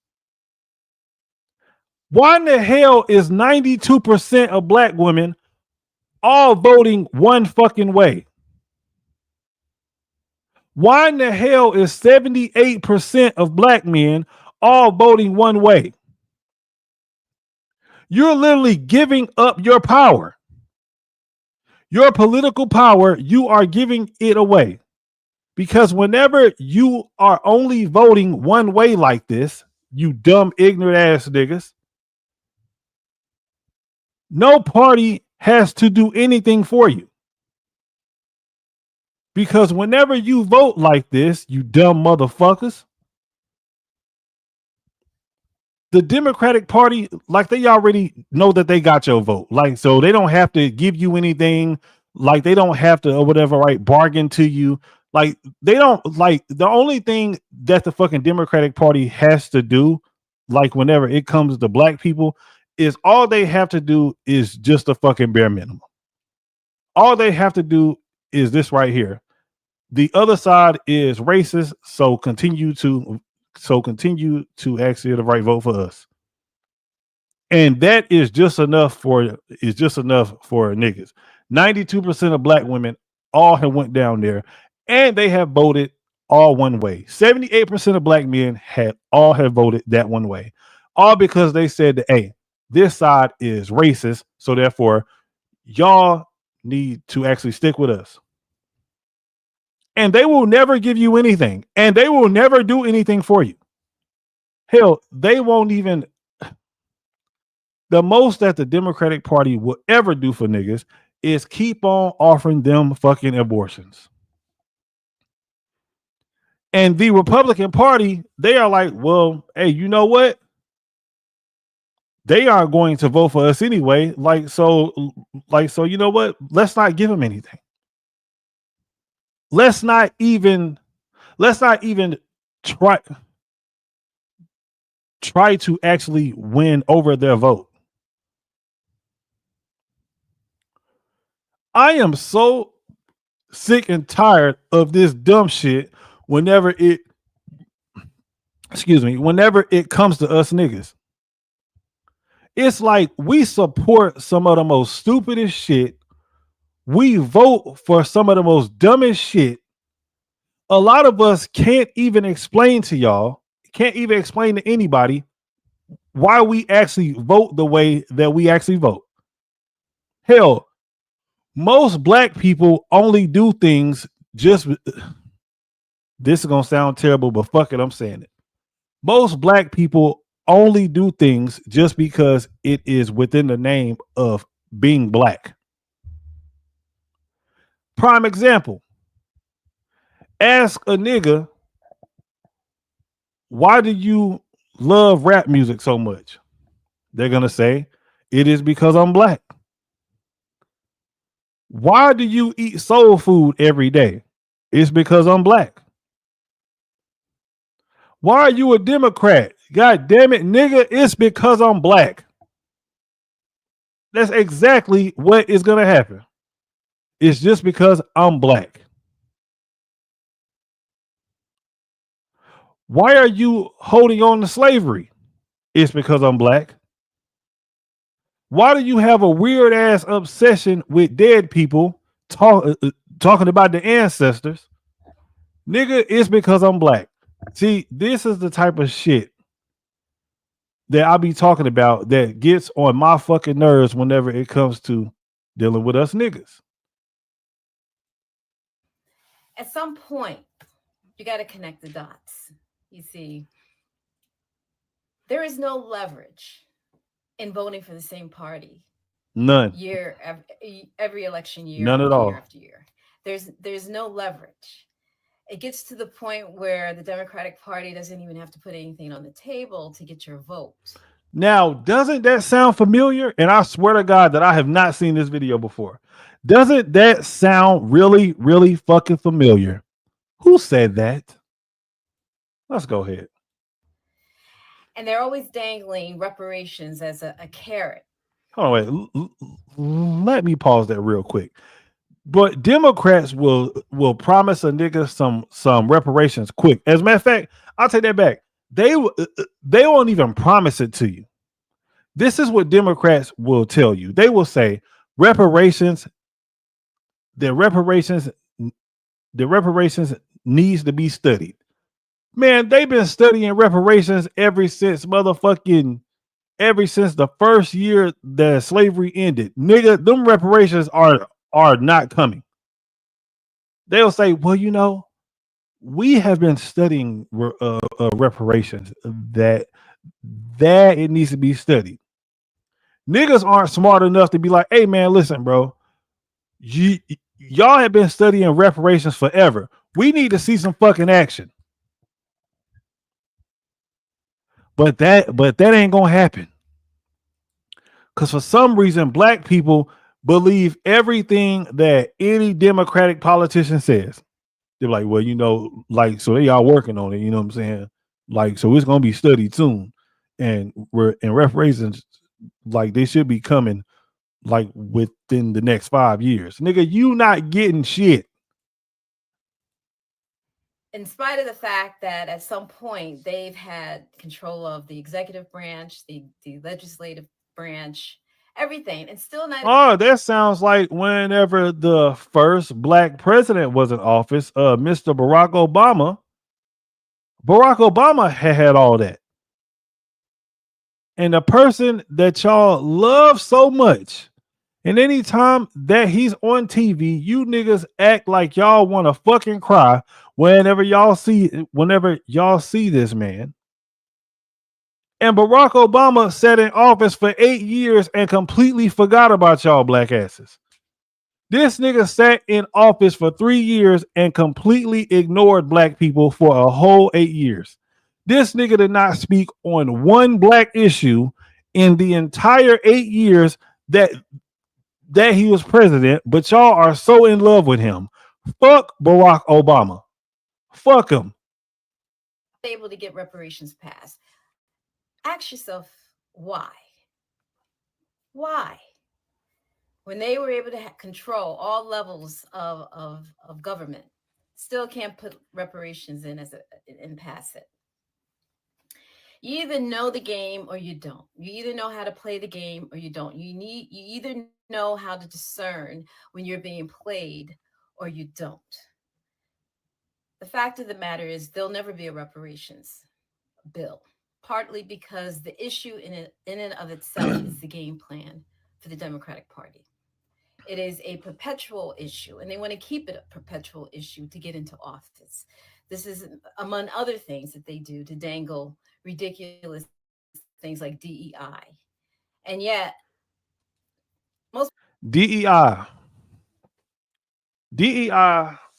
Why in the hell is 92% of black women all voting one fucking way? Why in the hell is 78% of black men all voting one way? You're literally giving up your power. Your political power, you are giving it away. Because whenever you are only voting one way like this, you dumb, ignorant ass niggas, no party has to do anything for you. Because whenever you vote like this, you dumb motherfuckers, the Democratic Party, like, they already know that they got your vote. Like, so they don't have to give you anything. Like, they don't have to, or whatever, right, bargain to you. Like, they don't, like, the only thing that the fucking Democratic Party has to do, like, whenever it comes to black people, is all they have to do is just a fucking bare minimum. All they have to do is this right here. The other side is racist, so continue to actually the right vote for us. And that is just enough for niggas. 92% of black women all have went down there, and they have voted all one way. 78% of black men have voted that one way. All because they said that, hey, this side is racist, so therefore y'all need to actually stick with us. And they will never give you anything, and they will never do anything for you. Hell, they won't even. The most that the Democratic Party will ever do for niggas is keep on offering them fucking abortions. And the Republican Party, they are like, well, hey, you know what? They aren't going to vote for us anyway. So you know what? Let's not give them anything. Let's not even try to actually win over their vote. I am so sick and tired of this dumb shit whenever it comes to us niggas. It's like we support some of the most stupidest shit. We vote for some of the most dumbest shit. A lot of us can't even explain to y'all, can't even explain to anybody why we actually vote the way that we actually vote. Hell, most black people only do things just, this is going to sound terrible, but fuck it, I'm saying it. Most black people only do things just because it is within the name of being black. Prime example. Ask a nigga, why do you love rap music so much? They're going to say, it is because I'm black. Why do you eat soul food every day? It's because I'm black. Why are you a Democrat? God damn it, nigga, it's because I'm black. That's exactly what is going to happen. It's just because I'm black. Why are you holding on to slavery? It's because I'm black. Why do you have a weird ass obsession with dead people talking about the ancestors? Nigga, it's because I'm black. See, this is the type of shit that I be talking about that gets on my fucking nerves whenever it comes to dealing with us niggas. At some point, you got to connect the dots. You see, there is no leverage in voting for the same party. None. Every election year. None at all. Year after year. There's no leverage. It gets to the point where the Democratic Party doesn't even have to put anything on the table to get your vote. Now, doesn't that sound familiar? And I swear to God that I have not seen this video before. Doesn't that sound really, really fucking familiar? Who said that? Let's go ahead. And they're always dangling reparations as a carrot. Hold on, wait. Let me pause that real quick. But Democrats will promise a nigga some reparations quick. As a matter of fact, I'll take that back. They won't even promise it to you. This is what Democrats will tell you. They will say reparations needs to be studied. Man, they've been studying reparations ever since the first year that slavery ended. Nigga, them reparations are not coming. They'll say, well, you know, we have been studying reparations, that it needs to be studied. Niggas aren't smart enough to be like, hey man, listen, bro, y'all have been studying reparations forever. We need to see some fucking action. But that ain't gonna happen. Because for some reason, black people believe everything that any Democratic politician says. They're like, well, you know, like, so they are working on it, you know what I'm saying? Like, so it's gonna be studied soon. And we're in reparations, like they should be coming like within the next 5 years. Nigga, you not getting shit. In spite of the fact that at some point they've had control of the executive branch, the legislative branch, everything, and still not. Oh, that sounds like whenever the first black president was in office, Mr. Barack Obama. Barack Obama had all that. And the person that y'all love so much, and anytime that he's on TV, you niggas act like y'all want to fucking cry whenever y'all see this man. And Barack Obama sat in office for 8 years and completely forgot about y'all black asses. This nigga sat in office for 3 years and completely ignored black people for a whole 8 years. This nigga did not speak on one black issue in the entire 8 years that he was president, but y'all are so in love with him. Fuck Barack Obama. Fuck him. Able to get reparations passed. Ask yourself why. Why? When they were able to control all levels of government, still can't put reparations in and pass it. You either know the game or you don't. You either know how to play the game or you don't. You either know how to discern when you're being played or you don't. The fact of the matter is there'll never be a reparations bill, partly because the issue in and of itself is the game plan for the Democratic Party. It is a perpetual issue, and they want to keep it a perpetual issue to get into office. This is among other things that they do to dangle ridiculous things like DEI. And yet, most DEI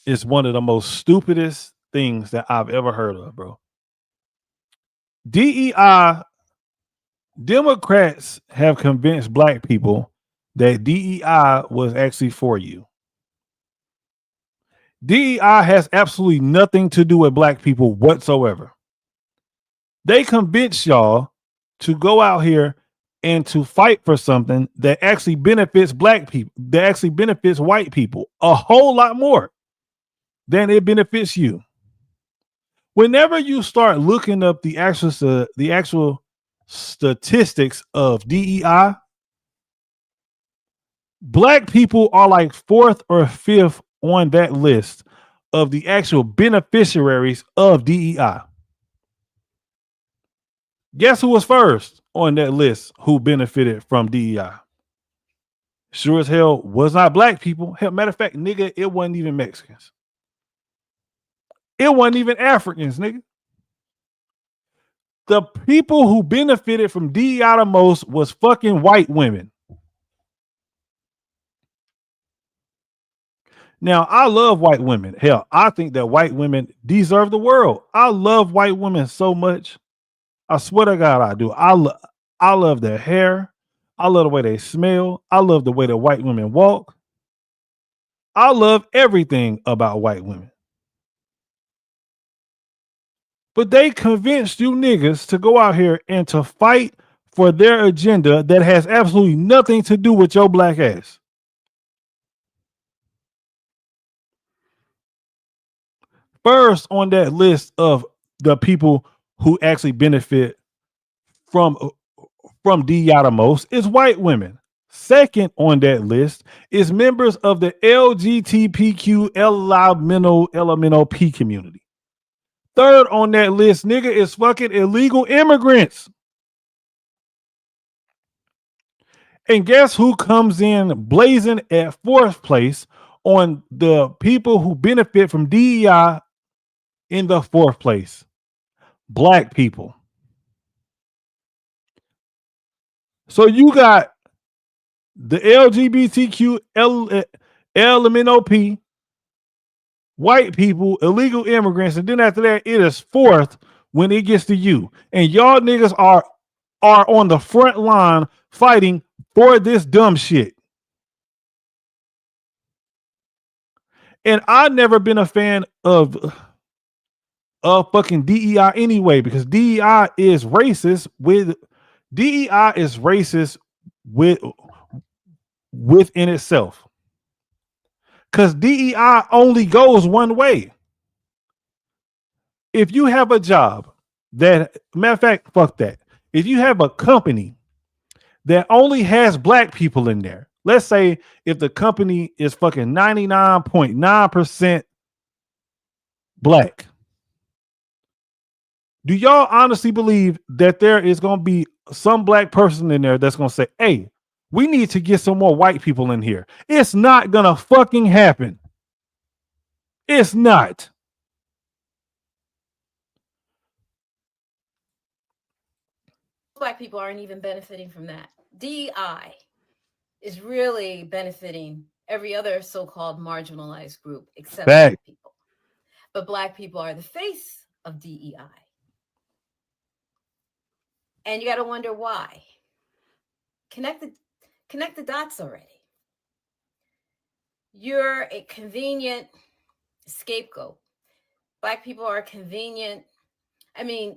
is one of the most stupidest things that I've ever heard of, bro. DEI, Democrats have convinced black people that DEI was actually for you. DEI has absolutely nothing to do with black people whatsoever. They convince y'all to go out here and to fight for something that actually benefits black people, that actually benefits white people a whole lot more than it benefits you. Whenever you start looking up the actual statistics of DEI, black people are like 4th or 5th on that list of the actual beneficiaries of DEI. Guess who was first on that list who benefited from DEI? Sure as hell was not black people. Hell, matter of fact, nigga, it wasn't even Mexicans. It wasn't even Africans, nigga. The people who benefited from DEI the most was fucking white women. Now, I love white women. Hell, I think that white women deserve the world. I love white women so much. I swear to God, I do. I love their hair. I love the way they smell. I love the way that white women walk. I love everything about white women. But they convinced you niggas to go out here and to fight for their agenda that has absolutely nothing to do with your black ass. First on that list of the people who actually benefit from DEI the most is white women. Second on that list is members of the LGBTQ LMNOP community. Third on that list, nigga, is fucking illegal immigrants. And guess who comes in blazing at 4th place on the people who benefit from DEI in the 4th place? Black people. So you got the LGBTQ LMNOP, white people, illegal immigrants, and then after that, it is 4th when it gets to you. And y'all niggas are on the front line fighting for this dumb shit. And I've never been a fan of fucking DEI anyway, because DEI is racist within itself. Because DEI only goes one way. If you have a job that, matter of fact, fuck that. If you have a company that only has black people in there, let's say if the company is fucking 99.9% black, do y'all honestly believe that there is going to be some black person in there that's going to say, hey, we need to get some more white people in here? It's not going to fucking happen. It's not. black people aren't even benefiting from that. DEI is really benefiting every other so-called marginalized group except black people. But black people are the face of DEI. And you got to wonder why. Connect the dots already. You're a convenient scapegoat. Black people are convenient. I mean,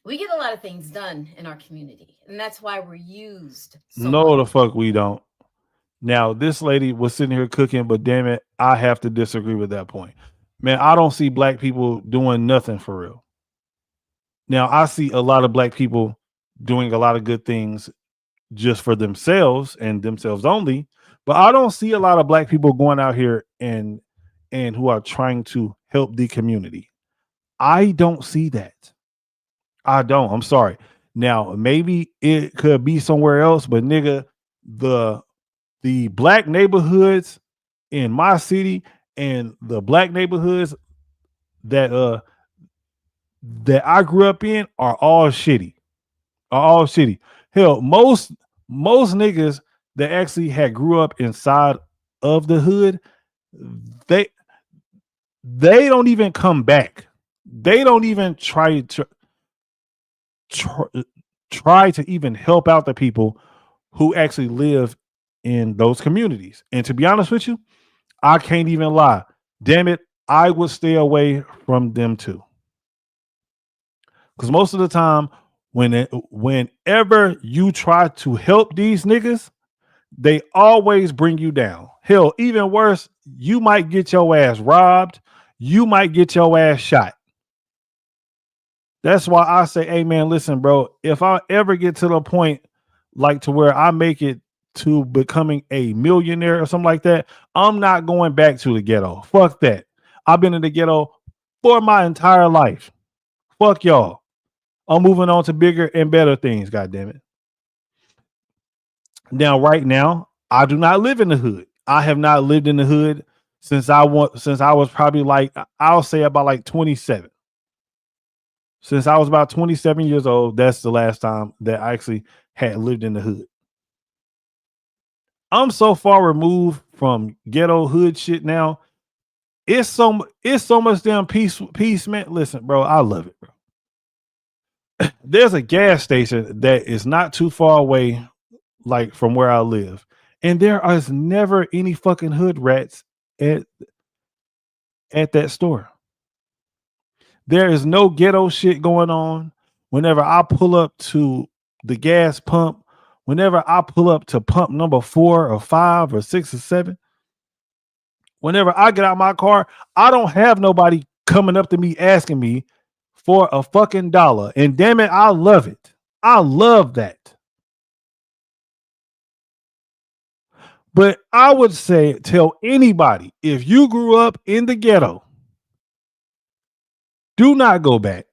we get a lot of things done in our community, and that's why we're used. No, the fuck we don't. Now, this lady was sitting here cooking, but damn it, I have to disagree with that point. Man, I don't see black people doing nothing for real. Now, I see a lot of black people doing a lot of good things just for themselves and themselves only, but I don't see a lot of black people going out here and who are trying to help the community. I don't see that. I don't. I'm sorry. Now, maybe it could be somewhere else, but nigga, the black neighborhoods in my city and the black neighborhoods that I grew up in are all shitty. are all shitty. Hell, most niggas that actually had grew up inside of the hood, they don't even come back. They don't even try to even help out the people who actually live in those communities. And to be honest with you, I can't even lie. Damn it, I would stay away from them too. Because most of the time, whenever you try to help these niggas, they always bring you down. Hell, even worse, you might get your ass robbed. You might get your ass shot. That's why I say, hey man, listen, bro, if I ever get to the point like to where I make it to becoming a millionaire or something like that, I'm not going back to the ghetto. Fuck that. I've been in the ghetto for my entire life. Fuck y'all. I'm moving on to bigger and better things, goddammit. Now, right now, I do not live in the hood. I have not lived in the hood since I was probably like, I'll say about like 27. Since I was about 27 years old, that's the last time that I actually had lived in the hood. I'm so far removed from ghetto hood shit now. It's so much damn peace, man. Listen, bro, I love it, bro. There's a gas station that is not too far away, like from where I live, and there is never any fucking hood rats at that store. There is no ghetto shit going on. Whenever I pull up to the gas pump, whenever I pull up to pump number 4 or 5 or 6 or 7, whenever I get out my car, I don't have nobody coming up to me asking me for a fucking dollar. And damn it, I love it. I love that. But I would say, tell anybody, if you grew up in the ghetto, do not go back.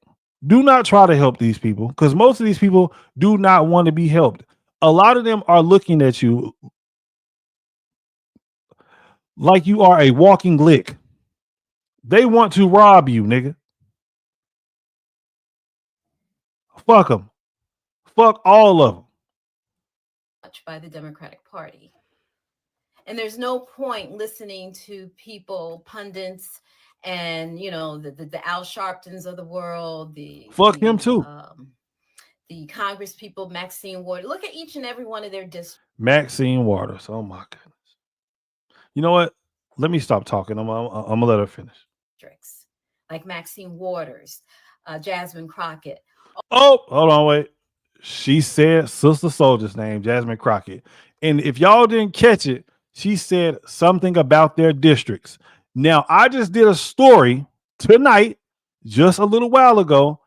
Do not try to help these people, because most of these people do not want to be helped. A lot of them are looking at you like you are a walking lick. They want to rob you, nigga. Fuck them. Fuck all of them. By the Democratic Party. And there's no point listening to people, pundits, and the Al Sharptons of the world, fuck him too. The Congress people, Maxine Waters. Look at each and every one of their districts. Maxine Waters. Oh my goodness. You know what? Let me stop talking. I'm gonna let her finish. Like Maxine Waters, Jasmine Crockett. Oh, hold on, wait. She said Sister Soldier's name, Jasmine Crockett. And if y'all didn't catch it, she said something about their districts. Now, I just did a story tonight, just a little while ago,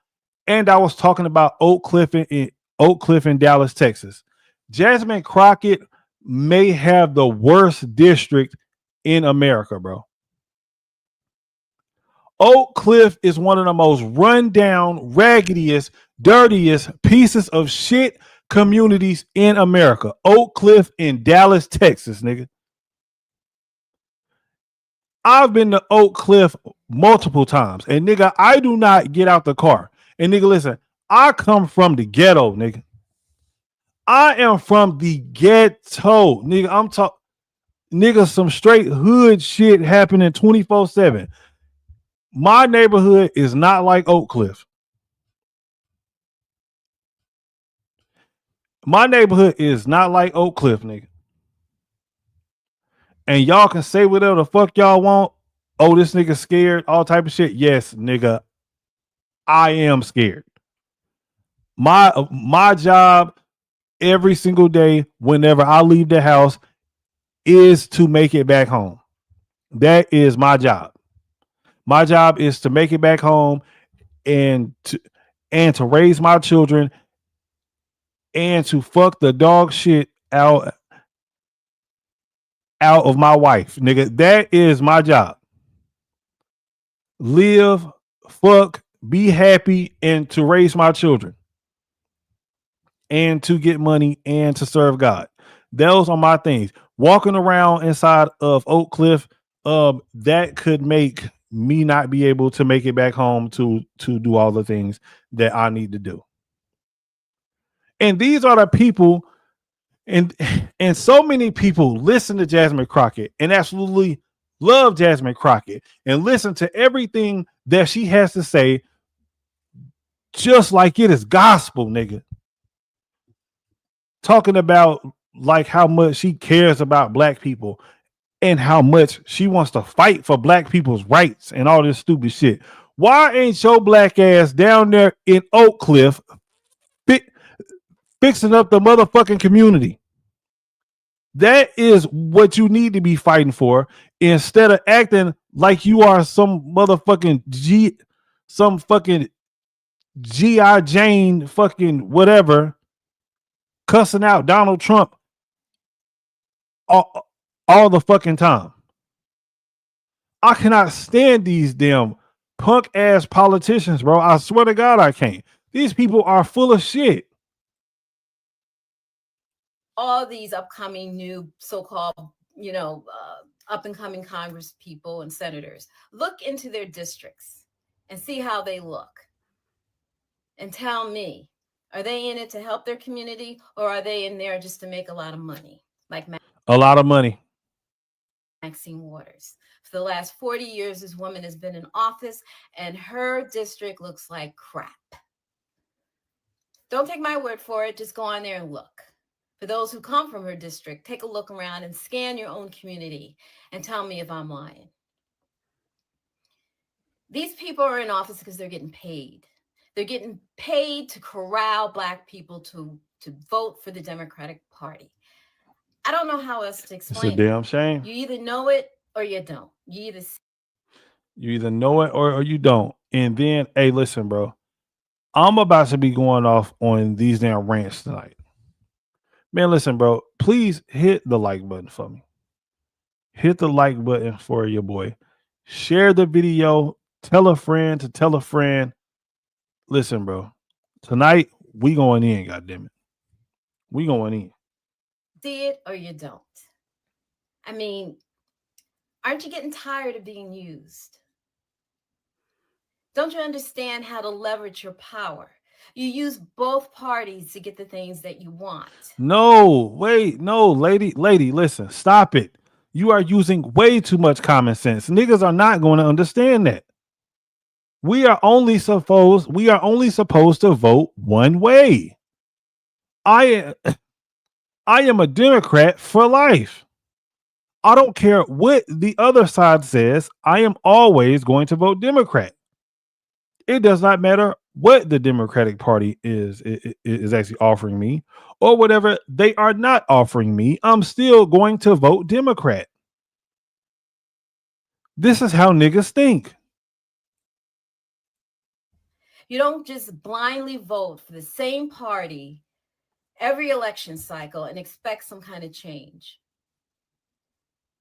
and I was talking about Oak Cliff in Dallas, Texas. Jasmine Crockett may have the worst district in America, bro. Oak Cliff is one of the most rundown, raggediest, dirtiest pieces of shit communities in America. Oak Cliff in Dallas, Texas, nigga. I've been to Oak Cliff multiple times, and nigga, I do not get out the car. And nigga, listen, I come from the ghetto, nigga. I am from the ghetto, nigga. I'm talking, nigga, some straight hood shit happening 24/7. My neighborhood is not like Oak Cliff. My neighborhood is not like Oak Cliff, nigga. And y'all can say whatever the fuck y'all want. Oh, this nigga scared, all type of shit. Yes, nigga, I am scared. My job every single day, whenever I leave the house, is to make it back home. That is my job. My job is to make it back home and to raise my children and to fuck the dog shit out of my wife, nigga. That is my job. Live, fuck, be happy, and to raise my children and to get money and to serve God. Those are my things. Walking around inside of Oak Cliff, that could make me not be able to make it back home to do all the things that I need to do. And these are the people, and so many people listen to Jasmine Crockett and absolutely love Jasmine Crockett and listen to everything that she has to say just like it is gospel, nigga. Talking about like how much she cares about black people and how much she wants to fight for black people's rights and all this stupid shit. Why ain't your black ass down there in Oak Cliff fixing up the motherfucking community? That is what you need to be fighting for, instead of acting like you are some motherfucking some fucking G.I. Jane fucking whatever, cussing out Donald Trump all the fucking time. I cannot stand these damn punk ass politicians, bro. I swear to God, I can't. These people are full of shit. All these upcoming new so-called, up and coming Congress people and senators, look into their districts and see how they look. And tell me, are they in it to help their community, or are they in there just to make a lot of money? Like a lot of money. Maxine Waters. For the last 40 years, this woman has been in office and her district looks like crap. Don't take my word for it. Just go on there and look. For those who come from her district, take a look around and scan your own community and tell me if I'm lying. These people are in office because they're getting paid. They're getting paid to corral black people to vote for the Democratic Party. I don't know how else to explain It's a damn shame. You either know it or you don't. You either know it or you don't. And then, hey, listen, bro. I'm about to be going off on these damn rants tonight. Man, listen, bro. Please hit the like button for me. Hit the like button for your boy. Share the video. Tell a friend to tell a friend. Listen, bro. Tonight, we going in, goddammit. We going in. see it or you don't. I mean, aren't you getting tired of being used? Don't you understand how to leverage your power? You use both parties to get the things that you want. No, wait, no, lady, listen, stop it. You are using way too much common sense. Niggas are not going to understand that. We are only supposed to vote one way. I am a Democrat for life. I don't care what the other side says. I am always going to vote Democrat. It does not matter what the Democratic Party is actually offering me or whatever they are not offering me. I'm still going to vote Democrat. This is how niggas think. You don't just blindly vote for the same party every election cycle and expect some kind of change.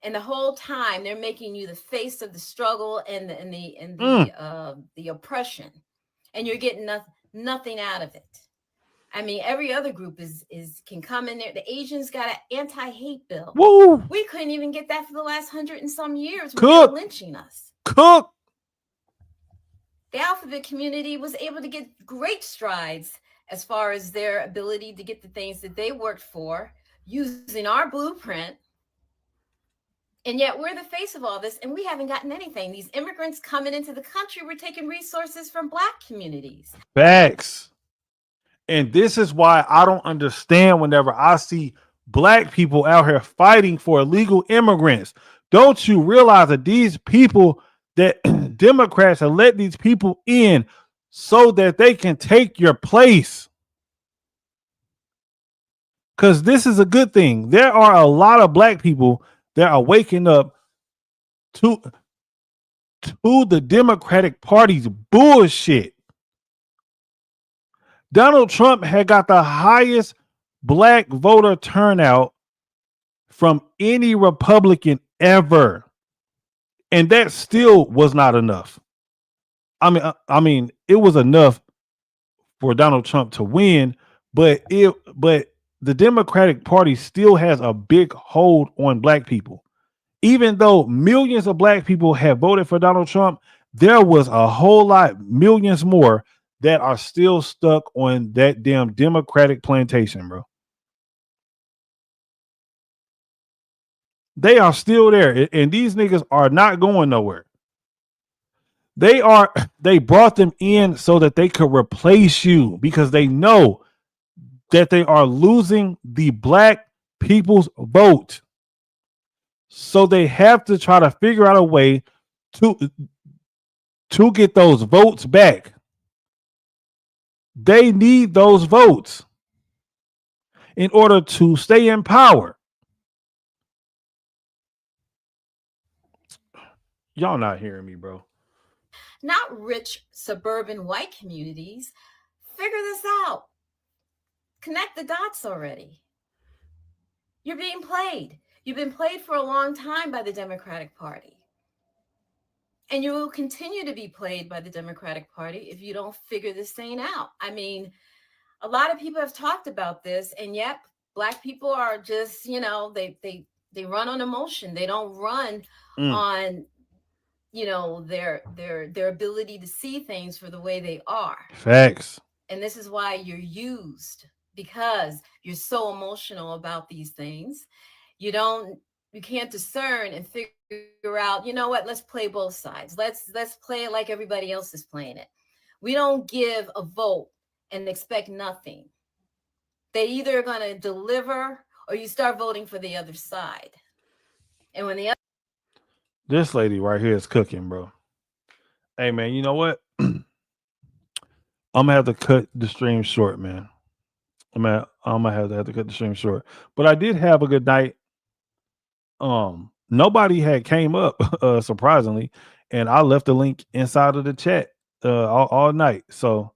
And the whole time they're making you the face of the struggle and the oppression, and you're getting nothing out of it. I mean, every other group can come in there. The Asians got an anti-hate bill. Woo! We couldn't even get that for the last 100 and some years. Cook. When they were lynching us. Cook. The alphabet community was able to get great strides as far as their ability to get the things that they worked for using our blueprint. And yet we're the face of all this, and we haven't gotten anything. These immigrants coming into the country, we're taking resources from Black communities. Facts. And this is why I don't understand whenever I see Black people out here fighting for illegal immigrants. Don't you realize that these people, that Democrats have let these people in so that they can take your place? Because this is a good thing. There are a lot of Black people that are waking up to the Democratic Party's bullshit. Donald Trump had got the highest Black voter turnout from any Republican ever. And that still was not enough. I mean, it was enough for Donald Trump to win, but the Democratic Party still has a big hold on Black people. Even though millions of Black people have voted for Donald Trump, there was a whole lot, millions more that are still stuck on that damn Democratic plantation, bro. They are still there, and these niggas are not going nowhere. They brought them in so that they could replace you because they know that they are losing the black people's vote. So they have to try to figure out a way to get those votes back. They need those votes in order to stay in power. Y'all not hearing me, bro. Not rich suburban white communities. Figure this out. Connect the dots already. You're being played. You've been played for a long time by the Democratic Party. And you will continue to be played by the Democratic Party if you don't figure this thing out. I mean, a lot of people have talked about this, and yet Black people are just, you know, they run on emotion. They don't run on, you know, their ability to see things for the way they are. Facts. And this is why you're used, because you're so emotional about these things. You can't discern and figure out, you know what, let's play both sides. Let's play it like everybody else is playing it. We don't give a vote and expect nothing. They either are going to deliver or you start voting for the other side. And when the other This lady right here is cooking, bro. Hey, man, you know what? I'm gonna have to cut the stream short, man. I'm gonna have to cut the stream short. But I did have a good night. Nobody had came up, surprisingly, and I left the link inside of the chat all night. So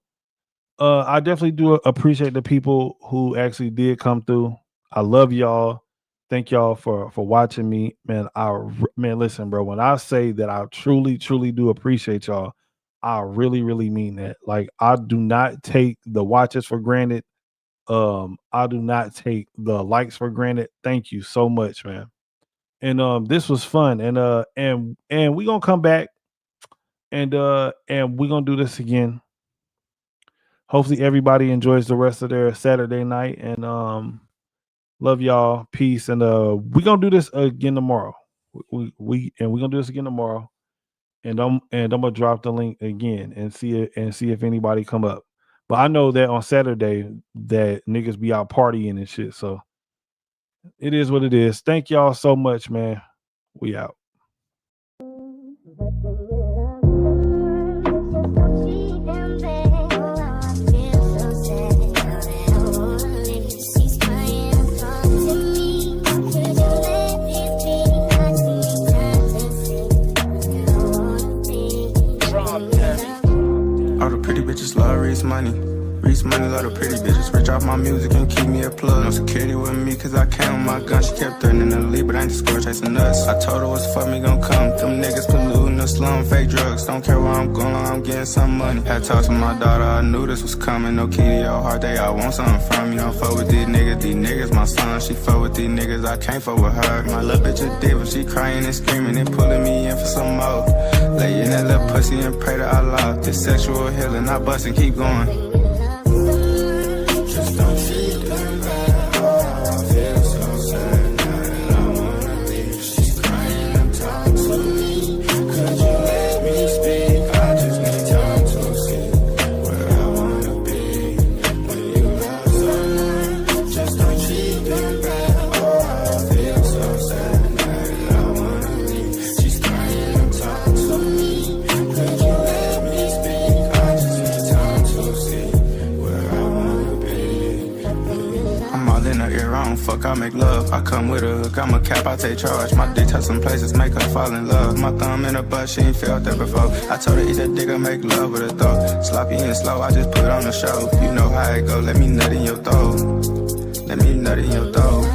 I definitely do appreciate the people who actually did come through. I love y'all. Thank y'all for watching me, man. Man, listen, bro. When I say that I truly do appreciate y'all, I really mean that. Like, I do not take the watches for granted. I do not take the likes for granted. Thank you so much, man. And this was fun. And we gonna come back and we gonna do this again. Hopefully everybody enjoys the rest of their Saturday night. And love y'all. Peace. And we gonna do this again tomorrow. We gonna do this again tomorrow. And I'm gonna drop the link again and see if anybody come up. But I know that on Saturday that niggas be out partying and shit. So it is what it is. Thank y'all so much, man. We out. All the pretty bitches love Reese money. Reese money, love the pretty bitches. Rich off my music and keep me a plug. No security with me cause I came with my gun. She kept threatening to leave, but I ain't discouraged chasing us. I told her what's fuck me gon' come. Them niggas polluting the slum, fake drugs. Don't care where I'm going, I'm getting some money. Had talked to my daughter, I knew this was coming. No key to your heart, they all want something from you. Don't fuck with these niggas my son. She fuck with these niggas, I can't fuck with her. My little bitch a diva, she crying and screaming and pulling me in for some more. Lay in that little pussy and pray to Allah. This sexual healing, I bust and keep going. Just don't treat them bad. Oh, I feel so sad now that I wanna leave. She's crying and talk to me. Could you let me speak? I just need time to see where I wanna be. When you love someone, just don't treat them bad. Oh, I feel so sad now that I wanna leave. She's crying and talk to me. Could you let me speak? I just need time to see where I wanna be. I'm all in her ear, I don't fuck, I make love. I come with a hook, I'm a cap, I take charge. My dick touch some places, make her fall in love. My thumb in her butt, she ain't felt that before. I told her eat that dick, I make love with her throat. Sloppy and slow, I just put on the show. You know how it go, let me nut in your throat. Let me nut in your throat.